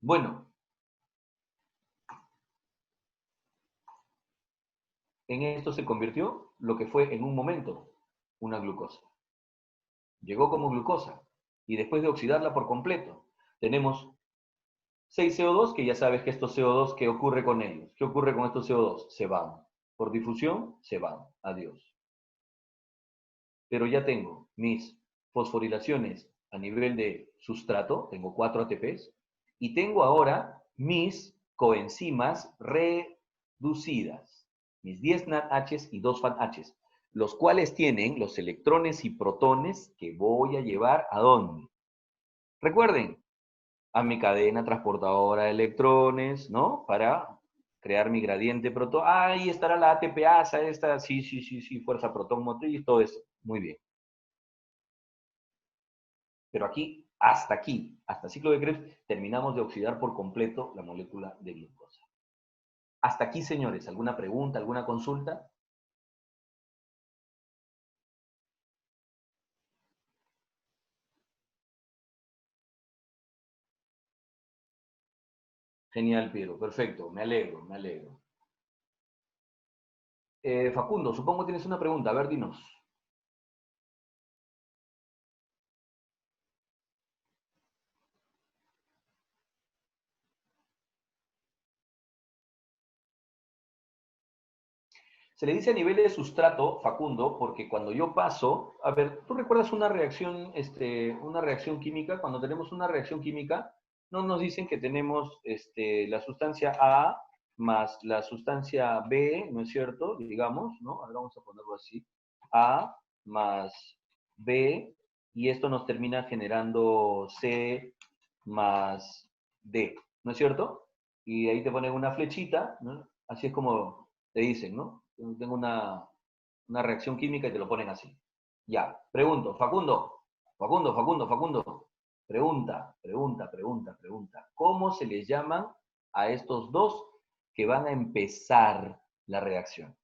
Bueno, en esto se convirtió lo que fue en un momento una glucosa. Llegó como glucosa y después de oxidarla por completo, tenemos 6 CO2, que ya sabes que estos CO2, ¿qué ocurre con ellos? ¿Qué ocurre con estos CO2? Se van. Por difusión, se van. Adiós. Pero ya tengo mis fosforilaciones a nivel de sustrato, tengo 4 ATPs, y tengo ahora mis coenzimas reducidas, mis 10 NADHs y 2 FADHs, los cuales tienen los electrones y protones que voy a llevar ¿a dónde? Recuerden, a mi cadena transportadora de electrones, ¿no? Para crear mi gradiente protón. Ahí estará la ATPasa, esta, sí, fuerza protón motriz, todo eso. Muy bien. Pero aquí, hasta ciclo de Krebs, terminamos de oxidar por completo la molécula de glucosa. Hasta aquí, señores, ¿alguna pregunta, alguna consulta? Genial, Piero, perfecto, me alegro, me alegro. Facundo, supongo que tienes una pregunta, a ver, dinos. Se le dice a nivel de sustrato, Facundo, porque cuando yo paso, a ver, ¿tú recuerdas una reacción química? Cuando tenemos una reacción química, no nos dicen que tenemos la sustancia A más la sustancia B, ¿no es cierto? Digamos, ¿no? Ahora vamos a ponerlo así. A más B, y esto nos termina generando C más D, ¿no es cierto? Y ahí te ponen una flechita, ¿no? Así es como te dicen, ¿no? Tengo una reacción química y te lo ponen así. Ya, pregunto, Facundo. Pregunta. ¿Cómo se les llaman a estos dos que van a empezar la reacción?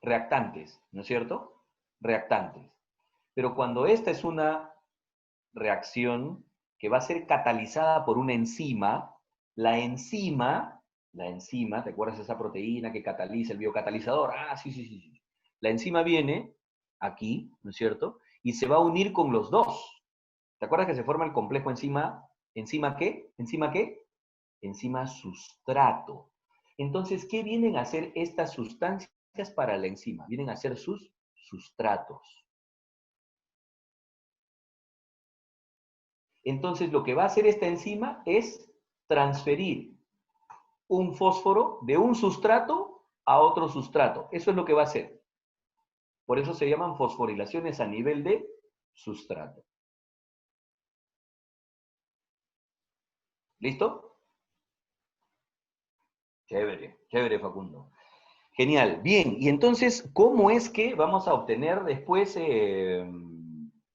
Reactantes, ¿no es cierto? Reactantes. Pero cuando esta es una reacción que va a ser catalizada por una enzima, la enzima, ¿te acuerdas de esa proteína que cataliza el biocatalizador? Ah, sí. La enzima viene aquí, ¿no es cierto? Y se va a unir con los dos. ¿Te acuerdas que se forma el complejo enzima qué? ¿Enzima qué? Enzima sustrato. Entonces, ¿qué vienen a hacer estas sustancias para la enzima? Vienen a ser sus sustratos. Entonces, lo que va a hacer esta enzima es transferir un fósforo de un sustrato a otro sustrato. Eso es lo que va a hacer. Por eso se llaman fosforilaciones a nivel de sustrato. ¿Listo? Chévere, Facundo. Genial. Bien, y entonces, ¿cómo es que vamos a obtener después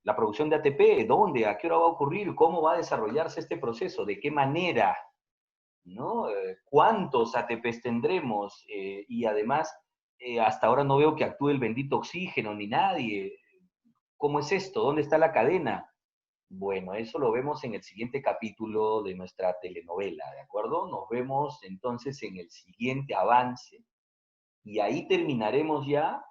la producción de ATP? ¿Dónde? ¿A qué hora va a ocurrir? ¿Cómo va a desarrollarse este proceso? ¿De qué manera? ¿No? ¿Cuántos ATPs tendremos? Y además, hasta ahora no veo que actúe el bendito oxígeno ni nadie. ¿Cómo es esto? ¿Dónde está la cadena? Bueno, eso lo vemos en el siguiente capítulo de nuestra telenovela, ¿de acuerdo? Nos vemos entonces en el siguiente avance y ahí terminaremos ya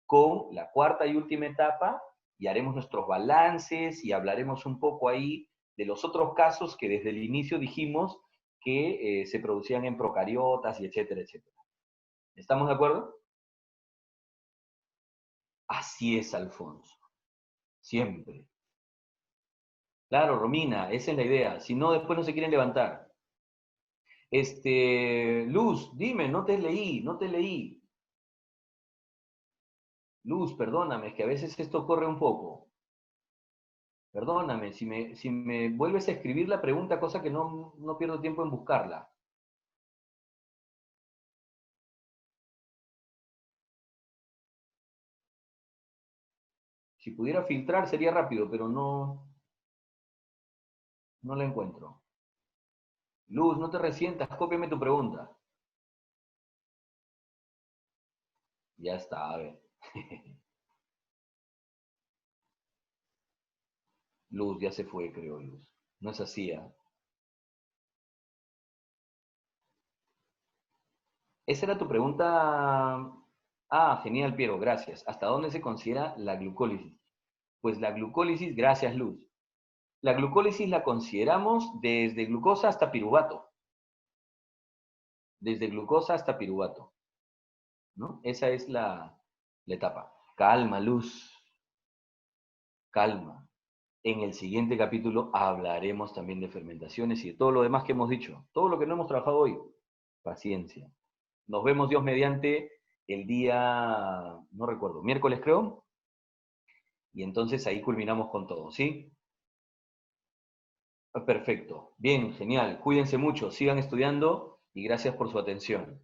con la cuarta y última etapa y haremos nuestros balances y hablaremos un poco ahí de los otros casos que desde el inicio dijimos que se producían en procariotas y etcétera. ¿Estamos de acuerdo? Así es, Alfonso. Siempre. Claro, Romina, esa es la idea. Si no, después no se quieren levantar. Luz, dime, no te leí. Luz, perdóname, es que a veces esto corre un poco. Perdóname, si me vuelves a escribir la pregunta, cosa que no pierdo tiempo en buscarla. Si pudiera filtrar sería rápido, pero no la encuentro. Luz, no te resientas, cópiame tu pregunta. Ya está, a ver. Luz, ya se fue, creo, Luz. No es así, ¿ah? Esa era tu pregunta. Ah, genial, Piero, gracias. ¿Hasta dónde se considera la glucólisis? Pues la glucólisis, gracias, Luz. La glucólisis la consideramos desde glucosa hasta piruvato. Desde glucosa hasta piruvato, ¿no? Esa es la etapa. Calma, Luz. Calma. En el siguiente capítulo hablaremos también de fermentaciones y de todo lo demás que hemos dicho. Todo lo que no hemos trabajado hoy. Paciencia. Nos vemos, Dios mediante, el día, no recuerdo, miércoles creo. Y entonces ahí culminamos con todo, ¿sí? Perfecto. Bien, genial. Cuídense mucho, sigan estudiando y gracias por su atención.